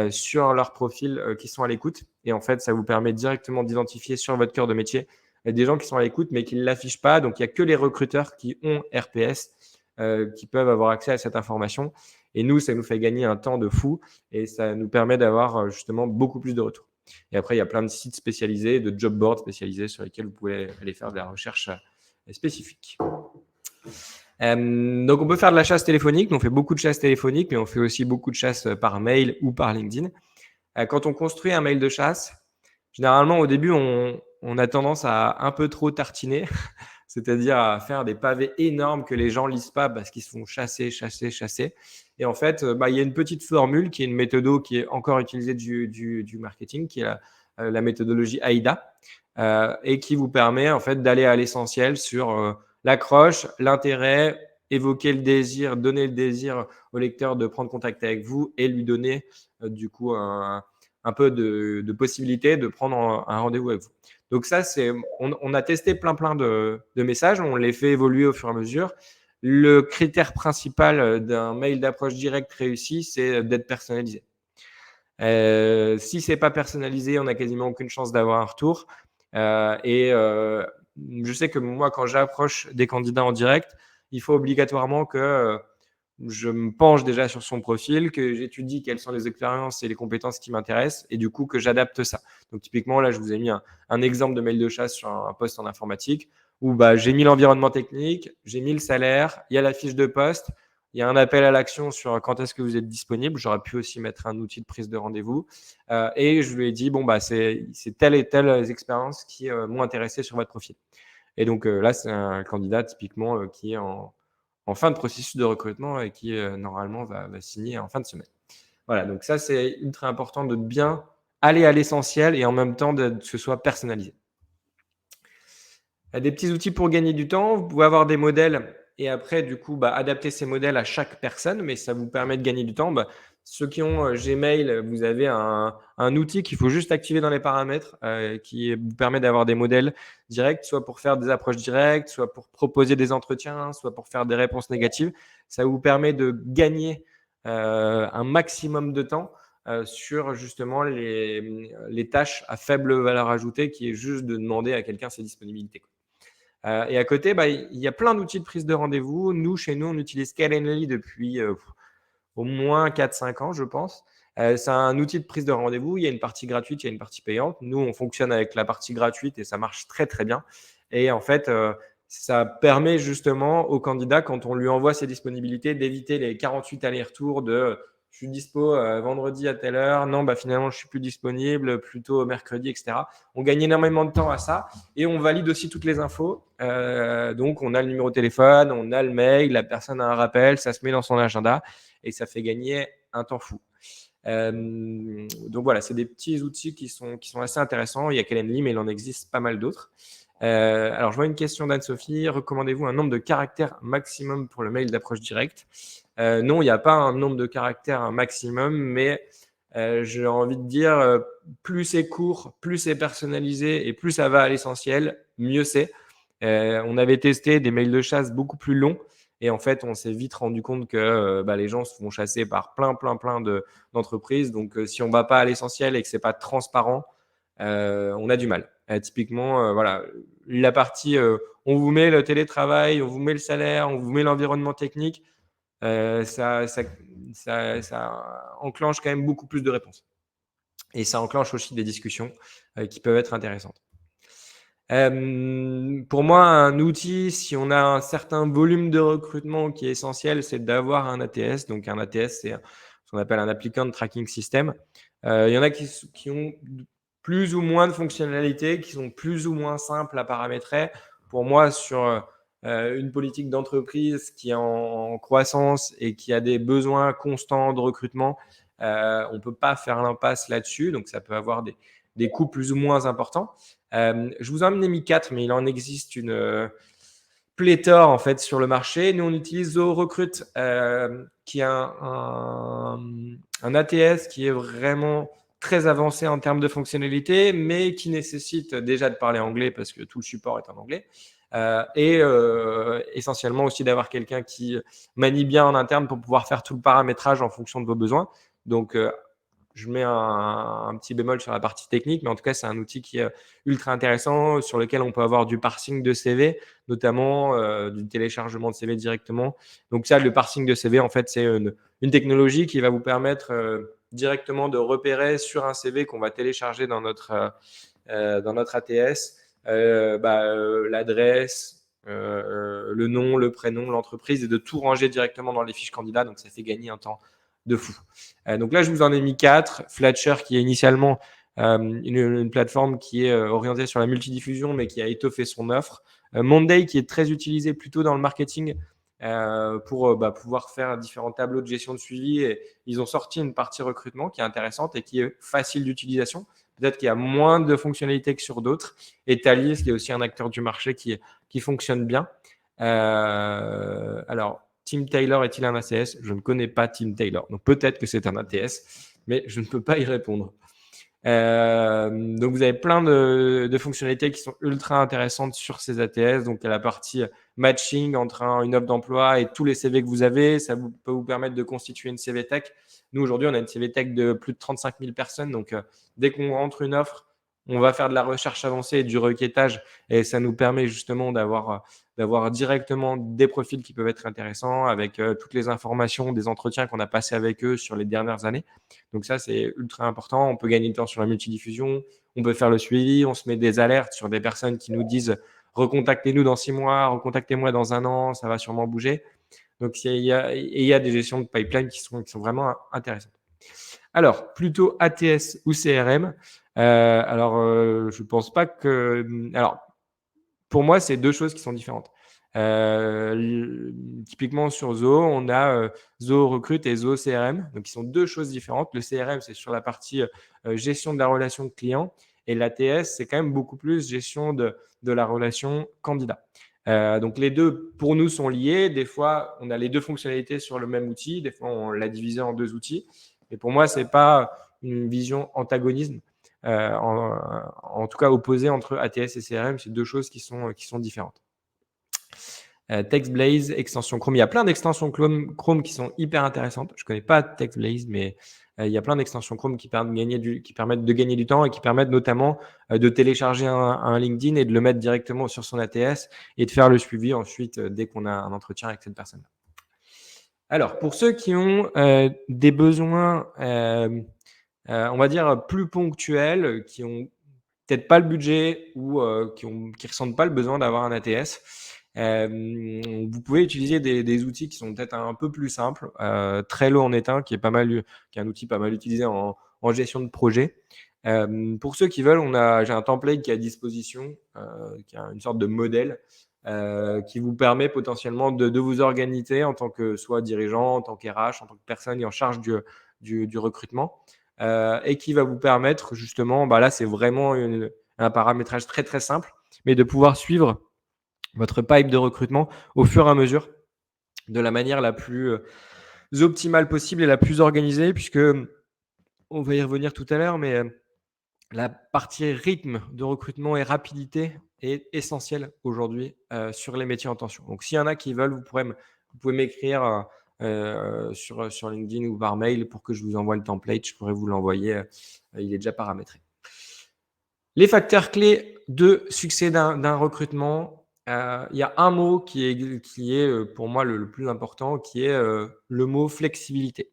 sur leur profil qui sont à l'écoute. Et en fait, ça vous permet directement d'identifier sur votre cœur de métier des gens qui sont à l'écoute, mais qui ne l'affichent pas. Donc, il n'y a que les recruteurs qui ont RPS qui peuvent avoir accès à cette information. Et nous, ça nous fait gagner un temps de fou et ça nous permet d'avoir justement beaucoup plus de retours. Et après, il y a plein de sites spécialisés, de job boards spécialisés sur lesquels vous pouvez aller faire de la recherche spécifique. Donc, on peut faire de la chasse téléphonique. On fait beaucoup de chasse téléphonique, mais on fait aussi beaucoup de chasse par mail ou par LinkedIn. Quand on construit un mail de chasse, généralement, au début, on a tendance à un peu trop tartiner c'est-à-dire à faire des pavés énormes que les gens lisent pas parce qu'ils se font chasser, chasser, chasser. Et en fait, il y a une petite formule qui est une méthode qui est encore utilisée du marketing, qui est la méthodologie AIDA, et qui vous permet en fait d'aller à l'essentiel sur l'accroche, l'intérêt, évoquer le désir, donner le désir au lecteur de prendre contact avec vous et lui donner du coup un peu de possibilité de prendre un rendez-vous avec vous. Donc ça, on a testé plein de messages, on les fait évoluer au fur et à mesure. Le critère principal d'un mail d'approche directe réussi, c'est d'être personnalisé. Si c'est pas personnalisé, on n'a quasiment aucune chance d'avoir un retour. Je sais que moi, quand j'approche des candidats en direct, il faut obligatoirement que je me penche déjà sur son profil, que j'étudie quelles sont les expériences et les compétences qui m'intéressent et du coup que j'adapte ça. Donc typiquement, là, je vous ai mis un exemple de mail de chasse sur un poste en informatique où j'ai mis l'environnement technique, j'ai mis le salaire, il y a la fiche de poste, il y a un appel à l'action sur quand est-ce que vous êtes disponible. J'aurais pu aussi mettre un outil de prise de rendez-vous. Et je lui ai dit, c'est telle et telle expérience qui m'ont intéressé sur votre profil. Et donc là, c'est un candidat typiquement qui est en fin de processus de recrutement et qui normalement va signer en fin de semaine. Voilà, donc ça, c'est ultra important de bien aller à l'essentiel et en même temps que ce soit personnalisé. Des petits outils pour gagner du temps. Vous pouvez avoir des modèles et après, du coup, adapter ces modèles à chaque personne, mais ça vous permet de gagner du temps. Ceux qui ont Gmail, vous avez un outil qu'il faut juste activer dans les paramètres qui vous permet d'avoir des modèles directs, soit pour faire des approches directes, soit pour proposer des entretiens, soit pour faire des réponses négatives. Ça vous permet de gagner un maximum de temps sur justement les tâches à faible valeur ajoutée, qui est juste de demander à quelqu'un ses disponibilités. Et à côté, il y a plein d'outils de prise de rendez-vous. Nous, chez nous, on utilise Calendly depuis au moins 4-5 ans, je pense. C'est un outil de prise de rendez-vous. Il y a une partie gratuite, il y a une partie payante. Nous, on fonctionne avec la partie gratuite et ça marche très, très bien. Et en fait, ça permet justement au candidat, quand on lui envoie ses disponibilités, d'éviter les 48 allers-retours de je suis dispo vendredi à telle heure, non, finalement, je suis plus disponible, plutôt mercredi, etc. On gagne énormément de temps à ça et on valide aussi toutes les infos. Donc, on a le numéro de téléphone, on a le mail, la personne a un rappel, ça se met dans son agenda et ça fait gagner un temps fou. Donc voilà, c'est des petits outils qui sont assez intéressants. Il y a Calendly, mais il en existe pas mal d'autres. Alors, je vois une question d'Anne-Sophie. Recommandez-vous un nombre de caractères maximum pour le mail d'approche directe? Non, il n'y a pas un nombre de caractères maximum, mais j'ai envie de dire, plus c'est court, plus c'est personnalisé et plus ça va à l'essentiel, mieux c'est. On avait testé des mails de chasse beaucoup plus longs et en fait, on s'est vite rendu compte que les gens se font chasser par plein d'entreprises. Donc, si on ne va pas à l'essentiel et que ce n'est pas transparent, on a du mal. Typiquement, voilà, la partie on vous met le télétravail, on vous met le salaire, on vous met l'environnement technique, ça enclenche quand même beaucoup plus de réponses. Et ça enclenche aussi des discussions qui peuvent être intéressantes. Pour moi, un outil, si on a un certain volume de recrutement qui est essentiel, c'est d'avoir un ATS. Donc, un ATS, c'est ce qu'on appelle un Applicant Tracking System. Il y en a qui ont plus ou moins de fonctionnalités, qui sont plus ou moins simples à paramétrer. Pour moi, sur une politique d'entreprise qui est en croissance et qui a des besoins constants de recrutement, on ne peut pas faire l'impasse là-dessus. Donc, ça peut avoir des coûts plus ou moins importants. Je vous en ai mis 4, mais il en existe une pléthore en fait sur le marché. Nous, on utilise ZooRecruit, qui est un ATS qui est vraiment très avancé en termes de fonctionnalité, mais qui nécessite déjà de parler anglais parce que tout le support est en anglais. Et essentiellement aussi d'avoir quelqu'un qui manie bien en interne pour pouvoir faire tout le paramétrage en fonction de vos besoins. Donc, je mets un petit bémol sur la partie technique, mais en tout cas, c'est un outil qui est ultra intéressant, sur lequel on peut avoir du parsing de CV, notamment du téléchargement de CV directement. Donc ça, le parsing de CV, en fait, c'est une technologie qui va vous permettre directement de repérer sur un CV qu'on va télécharger dans notre ATS l'adresse, le nom, le prénom, l'entreprise et de tout ranger directement dans les fiches candidats. Donc, ça fait gagner un temps de fou. Donc là, je vous en ai mis 4. Flatcher, qui est initialement une plateforme qui est orientée sur la multidiffusion, mais qui a étoffé son offre. Monday qui est très utilisé plutôt dans le marketing pour pouvoir faire différents tableaux de gestion de suivi. Et ils ont sorti une partie recrutement qui est intéressante et qui est facile d'utilisation. Peut-être qu'il y a moins de fonctionnalités que sur d'autres. Et Thalys, qui est aussi un acteur du marché qui fonctionne bien. Alors, Tim Taylor est-il un ATS? Je ne connais pas Tim Taylor. Donc, peut-être que c'est un ATS, mais je ne peux pas y répondre. Donc, vous avez plein de fonctionnalités qui sont ultra intéressantes sur ces ATS. Donc, il y a la partie matching entre une offre d'emploi et tous les CV que vous avez. Ça peut vous permettre de constituer une CV Tech. Nous, aujourd'hui, on a une CV Tech de plus de 35 000 personnes. Donc, dès qu'on rentre une offre, on va faire de la recherche avancée et du requêtage. Et ça nous permet justement d'avoir directement des profils qui peuvent être intéressants avec toutes les informations des entretiens qu'on a passés avec eux sur les dernières années. Donc ça, c'est ultra important. On peut gagner du temps sur la multidiffusion, on peut faire le suivi, on se met des alertes sur des personnes qui nous disent recontactez-nous dans 6 mois, recontactez-moi dans 1 an, ça va sûrement bouger. Donc il y a des gestions de pipeline qui sont vraiment intéressantes. Alors, plutôt ATS ou CRM. Je ne pense pas que. Alors, pour moi, c'est deux choses qui sont différentes. Typiquement sur Zoho, on a Zoho Recrute et Zoho CRM, donc qui sont deux choses différentes. Le CRM, c'est sur la partie gestion de la relation client, et l'ATS, c'est quand même beaucoup plus gestion de la relation candidat. Donc les deux, pour nous, sont liés. Des fois, on a les deux fonctionnalités sur le même outil. Des fois, on l'a divisé en deux outils. Et pour moi, c'est pas une vision antagonisme. En tout cas opposé entre ATS et CRM, c'est deux choses qui sont différentes. TextBlaze, extension Chrome. Il y a plein d'extensions Chrome qui sont hyper intéressantes. Je ne connais pas TextBlaze, mais il y a plein d'extensions Chrome qui permettent de gagner du temps et qui permettent notamment de télécharger un LinkedIn et de le mettre directement sur son ATS et de faire le suivi ensuite dès qu'on a un entretien avec cette personne. Alors, pour ceux qui ont des besoins on va dire plus ponctuels, qui ont peut-être pas le budget ou qui ressentent pas le besoin d'avoir un ATS. Vous pouvez utiliser des outils qui sont peut-être un peu plus simples. Trello en est un qui est un outil pas mal utilisé en gestion de projet. Pour ceux qui veulent, j'ai un template qui est à disposition, qui est une sorte de modèle qui vous permet potentiellement de vous organiser en tant que soit dirigeant, en tant qu'RH, en tant que personne en charge du recrutement. Et qui va vous permettre justement, là c'est vraiment un paramétrage très très simple, mais de pouvoir suivre votre pipe de recrutement au fur et à mesure de la manière la plus optimale possible et la plus organisée, puisque on va y revenir tout à l'heure, mais la partie rythme de recrutement et rapidité est essentielle aujourd'hui sur les métiers en tension. Donc s'il y en a qui veulent, vous pouvez m'écrire sur LinkedIn ou par mail pour que je vous envoie le template. Je pourrais vous l'envoyer. Il est déjà paramétré. Les facteurs clés de succès d'un recrutement. Il y a un mot qui est pour moi le plus important, qui est le mot flexibilité.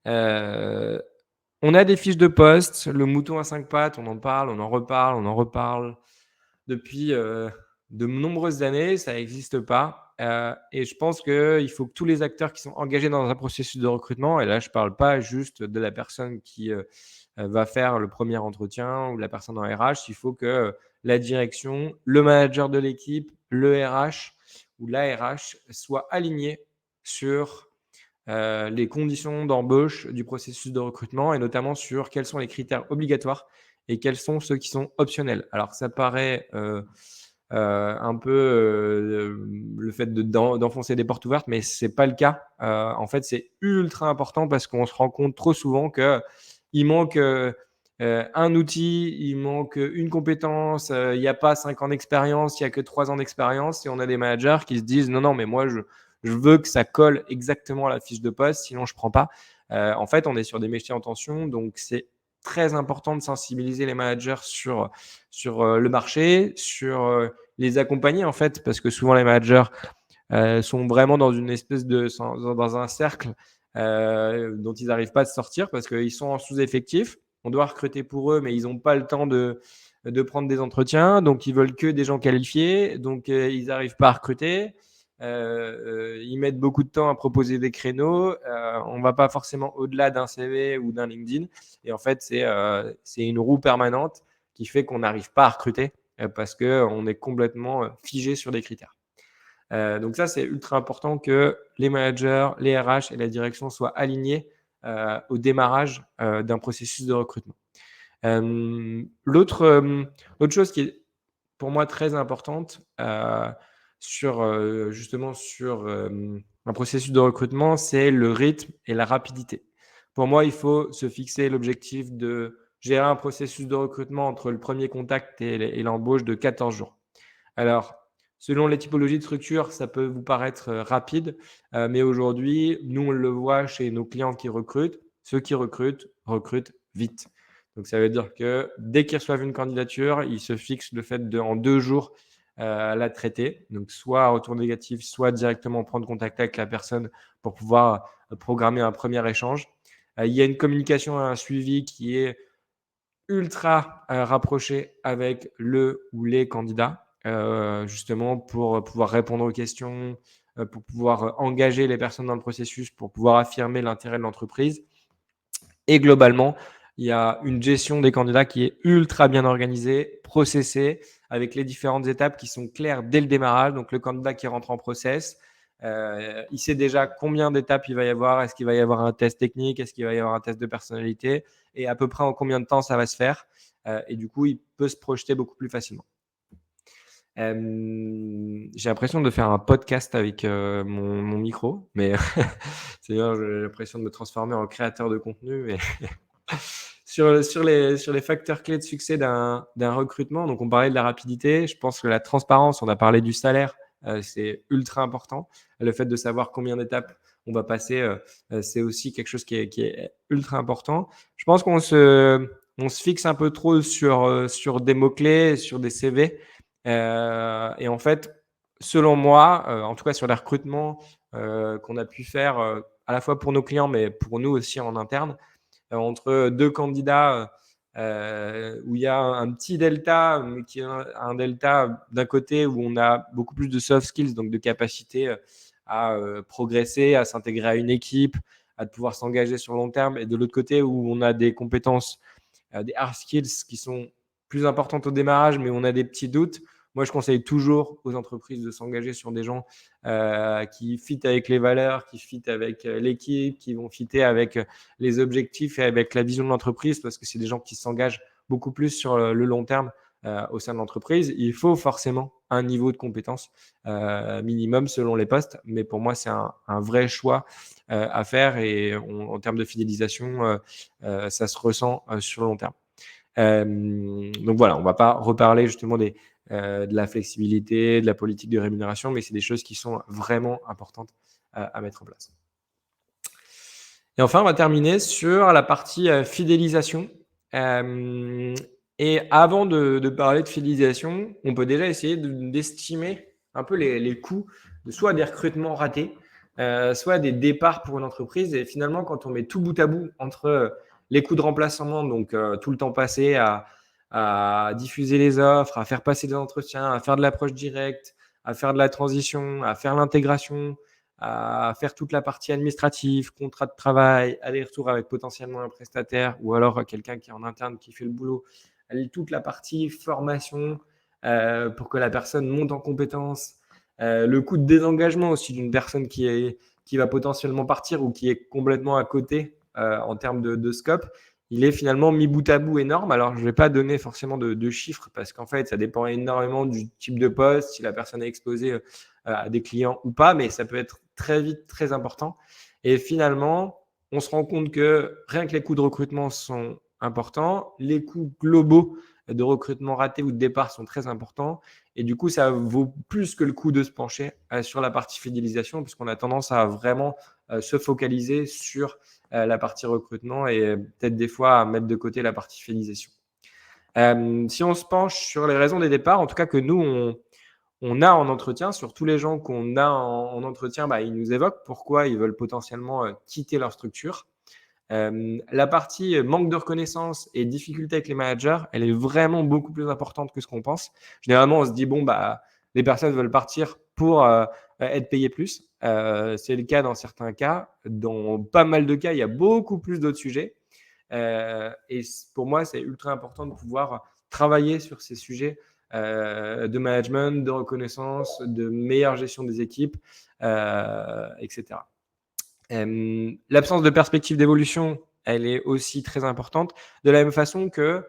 On a des fiches de poste, le mouton à 5 pattes, on en parle, on en reparle depuis de nombreuses années, ça n'existe pas. Et je pense qu'il faut que tous les acteurs qui sont engagés dans un processus de recrutement, et là je ne parle pas juste de la personne qui va faire le premier entretien ou la personne en RH, il faut que la direction, le manager de l'équipe, le RH ou la RH soient alignés sur les conditions d'embauche du processus de recrutement et notamment sur quels sont les critères obligatoires et quels sont ceux qui sont optionnels. Alors ça paraît un peu le fait d'enfoncer des portes ouvertes, mais c'est pas le cas. En fait, c'est ultra important parce qu'on se rend compte trop souvent qu'il manque un outil, il manque une compétence, il n'y a pas 5 ans d'expérience, il n'y a que 3 ans d'expérience et on a des managers qui se disent non, mais moi, je veux que ça colle exactement à la fiche de poste, sinon je ne prends pas. En fait, on est sur des métiers en tension, donc c'est très important de sensibiliser les managers sur le marché, sur les accompagner en fait, parce que souvent les managers sont vraiment dans une espèce dans un cercle dont ils n'arrivent pas à se sortir parce qu'ils sont en sous-effectif. On doit recruter pour eux, mais ils n'ont pas le temps de prendre des entretiens, donc ils veulent que des gens qualifiés, donc ils n'arrivent pas à recruter. Ils mettent beaucoup de temps à proposer des créneaux. On ne va pas forcément au-delà d'un CV ou d'un LinkedIn. Et en fait, c'est une roue permanente qui fait qu'on n'arrive pas à recruter. parce qu'on est complètement figé sur des critères. Donc ça, c'est ultra important que les managers, les RH et la direction soient alignés au démarrage d'un processus de recrutement. L'autre chose qui est pour moi très importante justement sur un processus de recrutement, c'est le rythme et la rapidité. Pour moi, il faut se fixer l'objectif de gérer un processus de recrutement entre le premier contact et l'embauche de 14 jours. Alors, selon les typologies de structure, ça peut vous paraître rapide, mais aujourd'hui, nous, on le voit chez nos clients qui recrutent. Ceux qui recrutent vite. Donc, ça veut dire que dès qu'ils reçoivent une candidature, ils se fixent le fait de, en 2 jours, la traiter. Donc, soit un retour négatif, soit directement prendre contact avec la personne pour pouvoir programmer un premier échange. Il y a une communication et un suivi qui est ultra rapproché avec le ou les candidats, justement pour pouvoir répondre aux questions, pour pouvoir engager les personnes dans le processus, pour pouvoir affirmer l'intérêt de l'entreprise. Et globalement, il y a une gestion des candidats qui est ultra bien organisée, processée, avec les différentes étapes qui sont claires dès le démarrage. Donc, le candidat qui rentre en process, il sait déjà combien d'étapes il va y avoir. Est-ce qu'il va y avoir un test technique? Est-ce qu'il va y avoir un test de personnalité? Et à peu près en combien de temps ça va se faire? Et du coup, il peut se projeter beaucoup plus facilement. J'ai l'impression de faire un podcast avec mon micro, mais c'est-à-dire j'ai l'impression de me transformer en créateur de contenu. Mais sur les facteurs clés de succès d'un recrutement, donc on parlait de la rapidité, je pense que la transparence, on a parlé du salaire, c'est ultra important. Le fait de savoir combien d'étapes on va passer, c'est aussi quelque chose qui est ultra important. Je pense on se fixe un peu trop sur des mots-clés, sur des CV. Et en fait, selon moi, en tout cas sur les recrutements qu'on a pu faire à la fois pour nos clients, mais pour nous aussi en interne, entre 2 candidats où il y a un petit delta, mais qui est un delta d'un côté où on a beaucoup plus de soft skills, donc de capacité à progresser, à s'intégrer à une équipe, à pouvoir s'engager sur le long terme, et de l'autre côté où on a des compétences, des hard skills qui sont plus importantes au démarrage, mais on a des petits doutes. Moi, je conseille toujours aux entreprises de s'engager sur des gens qui fit avec les valeurs, qui fit avec l'équipe, qui vont fitter avec les objectifs et avec la vision de l'entreprise, parce que c'est des gens qui s'engagent beaucoup plus sur le long terme au sein de l'entreprise. Il faut forcément un niveau de compétence minimum selon les postes, mais pour moi, c'est un vrai choix à faire, et en termes de fidélisation, ça se ressent sur le long terme. Donc voilà, on ne va pas reparler justement de la flexibilité, de la politique de rémunération, mais c'est des choses qui sont vraiment importantes à mettre en place. Et enfin, on va terminer sur la partie fidélisation. Et avant de parler de fidélisation, on peut déjà essayer d'estimer un peu les coûts de soit des recrutements ratés, soit des départs pour une entreprise. Et finalement, quand on met tout bout à bout entre les coûts de remplacement, donc tout le temps passé à diffuser les offres, à faire passer des entretiens, à faire de l'approche directe, à faire de la transition, à faire l'intégration, à faire toute la partie administrative, contrat de travail, aller-retour avec potentiellement un prestataire ou alors quelqu'un qui est en interne qui fait le boulot, toute la partie formation pour que la personne monte en compétences, le coût de désengagement aussi d'une personne qui va potentiellement partir ou qui est complètement à côté en termes de scope, il est finalement mis bout à bout énorme. Alors, je ne vais pas donner forcément de chiffres parce qu'en fait, ça dépend énormément du type de poste, si la personne est exposée à des clients ou pas, mais ça peut être très vite très important. Et finalement, on se rend compte que rien que les coûts de recrutement sont importants, les coûts globaux de recrutement raté ou de départ sont très importants. Et du coup, ça vaut plus que le coût de se pencher sur la partie fidélisation, puisqu'on a tendance à vraiment se focaliser sur la partie recrutement et peut-être des fois à mettre de côté la partie fidélisation. Si on se penche sur les raisons des départs, en tout cas que nous, on a en entretien, sur tous les gens qu'on a en entretien, ils nous évoquent pourquoi ils veulent potentiellement quitter leur structure. La partie manque de reconnaissance et difficulté avec les managers, elle est vraiment beaucoup plus importante que ce qu'on pense. Généralement, on se dit, bon, les personnes veulent partir pour être payées plus. C'est le cas dans certains cas. Dans pas mal de cas, il y a beaucoup plus d'autres sujets. Et pour moi, c'est ultra important de pouvoir travailler sur ces sujets de management, de reconnaissance, de meilleure gestion des équipes, etc. L'absence de perspective d'évolution, elle est aussi très importante. De la même façon que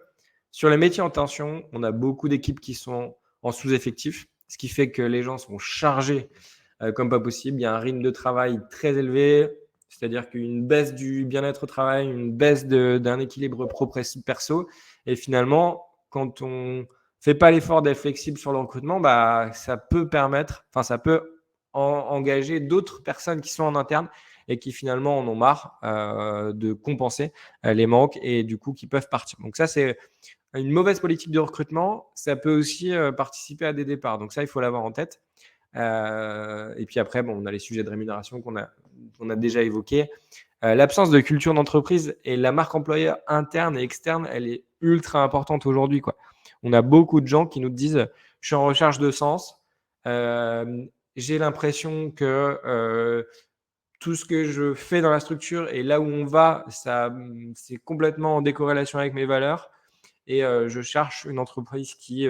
sur les métiers en tension, on a beaucoup d'équipes qui sont en sous-effectif, ce qui fait que les gens sont chargés comme pas possible. Il y a un rythme de travail très élevé, c'est-à-dire qu'une baisse du bien-être au travail, une baisse d'un équilibre pro-perso. Et finalement, quand on fait pas l'effort d'être flexible sur le recrutement, bah, ça peut permettre, enfin, ça peut engager d'autres personnes qui sont en interne et qui finalement en ont marre de compenser les manques et du coup qui peuvent partir. Donc ça, c'est une mauvaise politique de recrutement. Ça peut aussi participer à des départs. Donc ça, il faut l'avoir en tête. Et puis après, bon, on a les sujets de rémunération qu'on a déjà évoqués. L'absence de culture d'entreprise et la marque employeur interne et externe, elle est ultra importante aujourd'hui, quoi. On a beaucoup de gens qui nous disent, je suis en recherche de sens. J'ai l'impression que tout ce que je fais dans la structure et là où on va, c'est complètement en décorrélation avec mes valeurs. Et je cherche une entreprise qui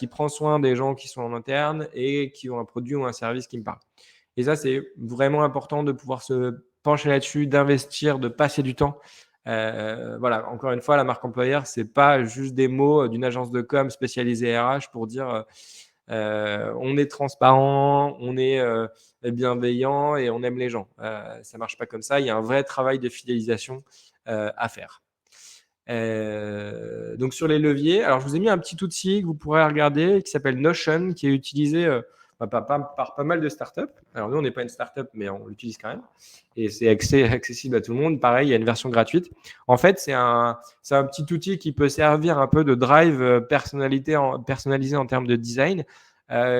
prend soin des gens qui sont en interne et qui ont un produit ou un service qui me parle. Et ça, c'est vraiment important de pouvoir se pencher là-dessus, d'investir, de passer du temps. Voilà, encore une fois, la marque employeur, c'est pas juste des mots d'une agence de com spécialisée RH pour dire on est transparent, on est bienveillant et on aime les gens. Ça marche pas comme ça. Il y a un vrai travail de fidélisation à faire. Donc sur les leviers, alors je vous ai mis un petit outil que vous pourrez regarder qui s'appelle Notion, qui est utilisé par pas mal de startups. Alors nous, on n'est pas une startup, mais on l'utilise quand même. Et c'est accessible à tout le monde. Pareil, il y a une version gratuite. En fait, c'est un petit outil qui peut servir un peu de drive personnalisé en termes de design,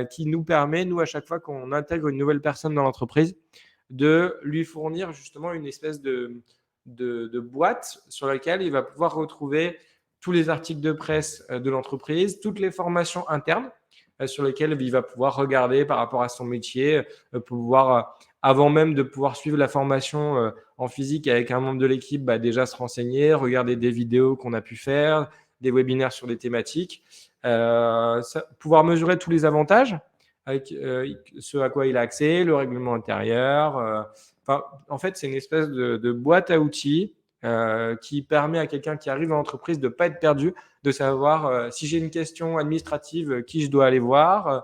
qui nous permet, nous, à chaque fois qu'on intègre une nouvelle personne dans l'entreprise, de lui fournir justement une espèce de boîte sur laquelle il va pouvoir retrouver tous les articles de presse de l'entreprise, toutes les formations internes sur lesquelles il va pouvoir regarder par rapport à son métier, avant même de pouvoir suivre la formation en physique avec un membre de l'équipe, déjà se renseigner, regarder des vidéos qu'on a pu faire, des webinaires sur des thématiques, pouvoir mesurer tous les avantages avec ce à quoi il a accès, le règlement intérieur, enfin, en fait, c'est une espèce de boîte à outils qui permet à quelqu'un qui arrive dans l'entreprise de ne pas être perdu, de savoir si j'ai une question administrative, qui je dois aller voir,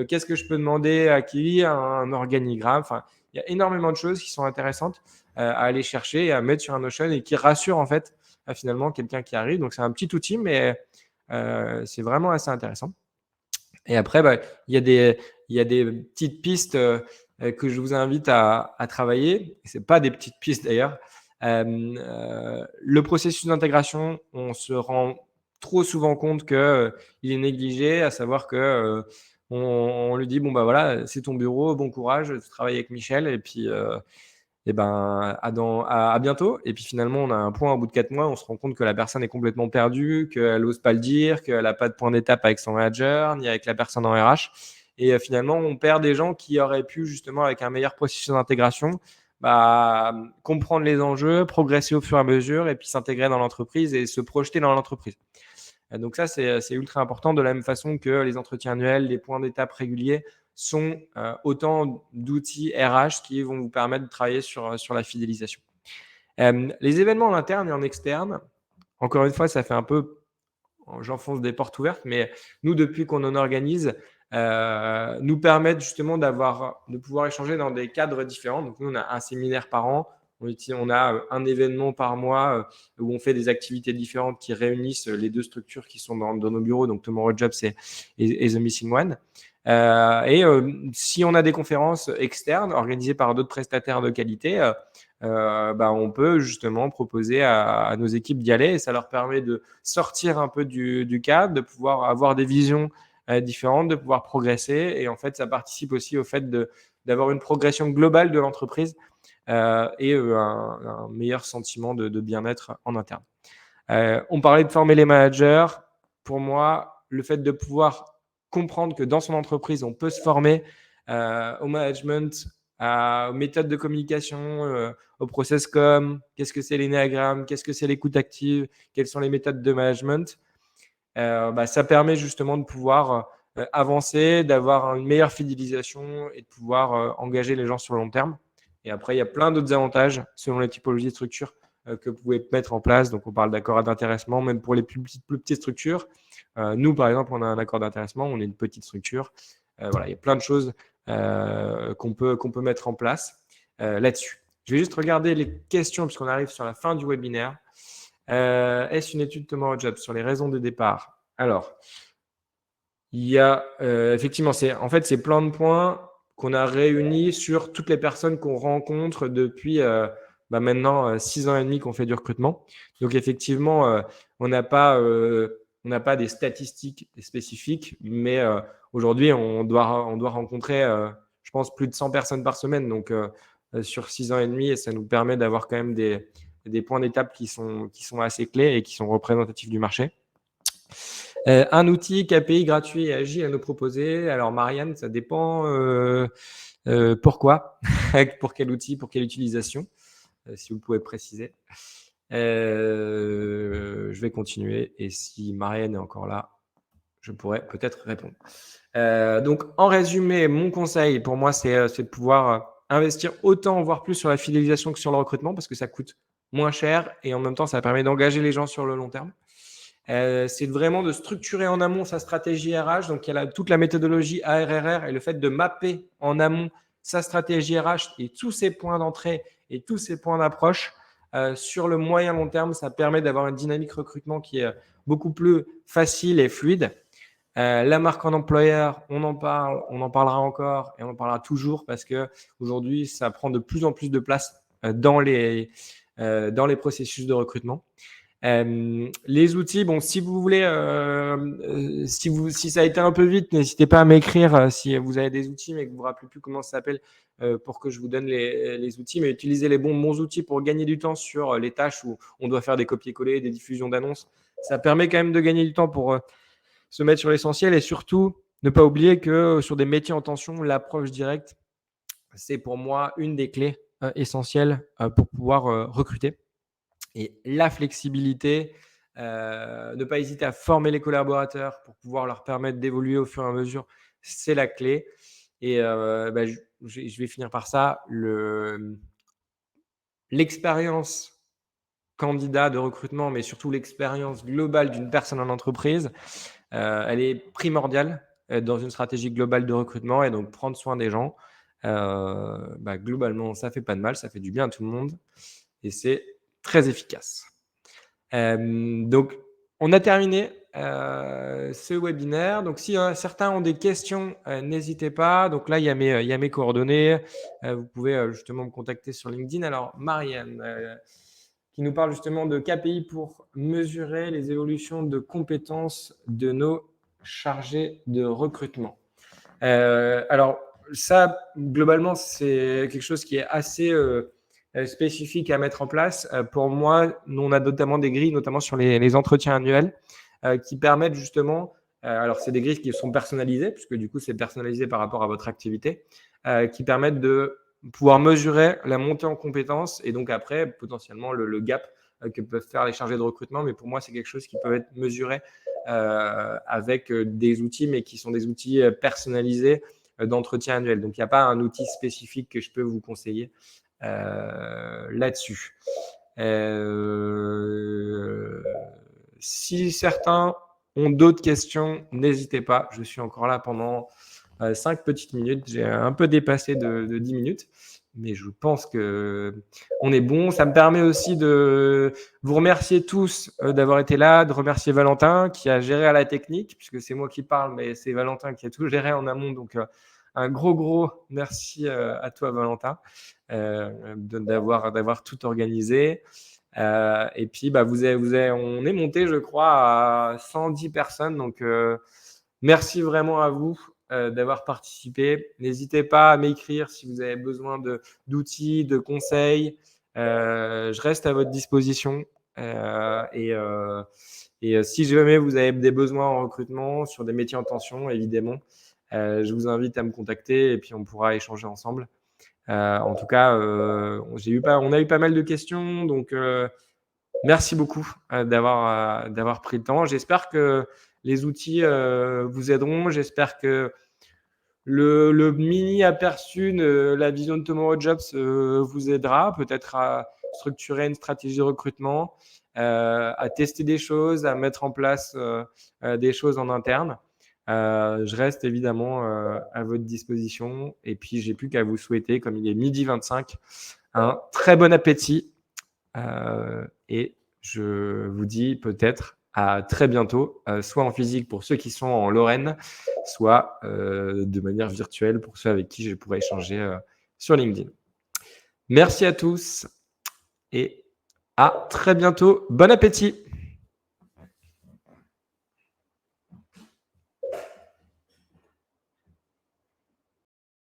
qu'est-ce que je peux demander à qui, un organigramme. Enfin, il y a énormément de choses qui sont intéressantes à aller chercher et à mettre sur un Notion et qui rassurent en fait finalement quelqu'un qui arrive. Donc, c'est un petit outil, mais c'est vraiment assez intéressant. Et après, il y a des petites pistes que je vous invite à travailler. Ce n'est pas des petites pistes d'ailleurs. Le processus d'intégration, on se rend trop souvent compte qu'il est négligé, à savoir que on lui dit bon bah voilà, c'est ton bureau, bon courage, tu travailles avec Michel et puis et ben, à bientôt. Et puis finalement, on a un point au bout de 4 mois, on se rend compte que la personne est complètement perdue, qu'elle n'ose pas le dire, qu'elle n'a pas de point d'étape avec son manager, ni avec la personne en RH. Et finalement, on perd des gens qui auraient pu, justement, avec un meilleur processus d'intégration, comprendre les enjeux, progresser au fur et à mesure, et puis s'intégrer dans l'entreprise et se projeter dans l'entreprise. Donc ça, c'est ultra important, de la même façon que les entretiens annuels, les points d'étape réguliers sont autant d'outils RH qui vont vous permettre de travailler sur la fidélisation. Les événements en interne et en externe, encore une fois, ça fait un peu, j'enfonce des portes ouvertes, mais nous, depuis qu'on en organise, nous permettent justement de pouvoir échanger dans des cadres différents. Donc nous, on a un séminaire par an, on a un événement par mois où on fait des activités différentes qui réunissent les deux structures qui sont dans nos bureaux, donc Tomorrow Jobs et The Missing One. Si on a des conférences externes organisées par d'autres prestataires de qualité, on peut justement proposer à nos équipes d'y aller et ça leur permet de sortir un peu du cadre, de pouvoir avoir des visions différentes, de pouvoir progresser. Et en fait, ça participe aussi au fait d'avoir une progression globale de l'entreprise et un meilleur sentiment de bien-être en interne. On parlait de former les managers. Pour moi, le fait de pouvoir comprendre que dans son entreprise, on peut se former au management, aux méthodes de communication, au process com, qu'est-ce que c'est l'énéagramme, qu'est-ce que c'est l'écoute active, quelles sont les méthodes de management. ça permet justement de pouvoir avancer, d'avoir une meilleure fidélisation et de pouvoir engager les gens sur le long terme. Et après, il y a plein d'autres avantages selon les typologies de structures que vous pouvez mettre en place. Donc, on parle d'accord d'intéressement, même pour les plus petites structures. Nous, par exemple, on a un accord d'intéressement, on est une petite structure. Voilà, il y a plein de choses qu'on peut mettre en place là-dessus. Je vais juste regarder les questions puisqu'on arrive sur la fin du webinaire. Est-ce une étude Tomorrow Job sur les raisons de départ? Alors, il y a effectivement, c'est plein de points qu'on a réunis sur toutes les personnes qu'on rencontre depuis maintenant 6 ans et demi qu'on fait du recrutement. Donc effectivement, on n'a pas des statistiques spécifiques, mais aujourd'hui, on doit rencontrer, je pense, plus de 100 personnes par semaine. Donc sur 6 ans et demi, et ça nous permet d'avoir quand même des points d'étape qui sont assez clés et qui sont représentatifs du marché. Un outil KPI gratuit et agile à nous proposer. Alors Marianne, ça dépend pourquoi, pour quel outil, pour quelle utilisation, si vous pouvez préciser. Je vais continuer et si Marianne est encore là, je pourrais peut-être répondre. Donc en résumé, mon conseil pour moi, c'est de pouvoir investir autant, voire plus sur la fidélisation que sur le recrutement parce que ça coûte moins cher et en même temps, ça permet d'engager les gens sur le long terme. C'est vraiment de structurer en amont sa stratégie RH. Donc, il y a toute la méthodologie ARRR et le fait de mapper en amont sa stratégie RH et tous ses points d'entrée et tous ses points d'approche sur le moyen long terme. Ça permet d'avoir une dynamique recrutement qui est beaucoup plus facile et fluide. La marque en employeur, on en parle, on en parlera encore et on en parlera toujours parce que aujourd'hui, ça prend de plus en plus de place dans les processus de recrutement. Les outils, bon, si vous voulez, si ça a été un peu vite, n'hésitez pas à m'écrire si vous avez des outils mais que vous ne vous rappelez plus comment ça s'appelle pour que je vous donne les outils. Mais utilisez les bons outils pour gagner du temps sur les tâches où on doit faire des copier-coller, des diffusions d'annonces. Ça permet quand même de gagner du temps pour se mettre sur l'essentiel et surtout ne pas oublier que sur des métiers en tension, l'approche directe, c'est pour moi une des clés essentielles pour pouvoir recruter. Et la flexibilité, ne pas hésiter à former les collaborateurs pour pouvoir leur permettre d'évoluer au fur et à mesure, c'est la clé. Et je vais finir par ça. L'expérience candidat de recrutement, mais surtout l'expérience globale d'une personne en entreprise, elle est primordiale dans une stratégie globale de recrutement. Et donc, prendre soin des gens, globalement, ça fait pas de mal, ça fait du bien à tout le monde et c'est très efficace. Donc, on a terminé ce webinaire. Donc, si certains ont des questions, n'hésitez pas. Donc là, il y a mes coordonnées. Vous pouvez justement me contacter sur LinkedIn. Alors, Marianne, qui nous parle justement de KPI pour mesurer les évolutions de compétences de nos chargés de recrutement. Alors, ça, globalement, c'est quelque chose qui est assez spécifique à mettre en place. Pour moi, nous, on a notamment des grilles, notamment sur les entretiens annuels, qui permettent justement, alors c'est des grilles qui sont personnalisées, puisque du coup, c'est personnalisé par rapport à votre activité, qui permettent de pouvoir mesurer la montée en compétences et donc après, potentiellement, le gap que peuvent faire les chargés de recrutement. Mais pour moi, c'est quelque chose qui peut être mesuré avec des outils, mais qui sont des outils personnalisés d'entretien annuel. Donc, il n'y a pas un outil spécifique que je peux vous conseiller là-dessus. Si certains ont d'autres questions, n'hésitez pas. Je suis encore là pendant 5 petites minutes. J'ai un peu dépassé de 10 minutes, mais je pense qu'on est bon. Ça me permet aussi de vous remercier tous d'avoir été là, de remercier Valentin qui a géré à la technique, puisque c'est moi qui parle, mais c'est Valentin qui a tout géré en amont. Donc, un gros merci à toi, Valentin, d'avoir tout organisé. Et puis, on est monté, je crois, à 110 personnes. Donc, merci vraiment à vous d'avoir participé. N'hésitez pas à m'écrire si vous avez besoin d'outils, de conseils. Je reste à votre disposition. Si jamais vous avez des besoins en recrutement sur des métiers en tension, évidemment, je vous invite à me contacter et puis on pourra échanger ensemble. En tout cas, on a eu pas mal de questions. Donc, Merci beaucoup, d'avoir pris le temps. J'espère que les outils, vous aideront. J'espère que le mini aperçu de la vision de Tomorrow Jobs, vous aidera peut-être à structurer une stratégie de recrutement, à tester des choses, à mettre en place, des choses en interne. Je reste évidemment, à votre disposition et puis j'ai plus qu'à vous souhaiter, comme il est 12h25, un très bon appétit, et je vous dis peut-être à très bientôt, soit en physique pour ceux qui sont en Lorraine, soit de manière virtuelle pour ceux avec qui je pourrais échanger sur LinkedIn. Merci à tous et à très bientôt. Bon appétit!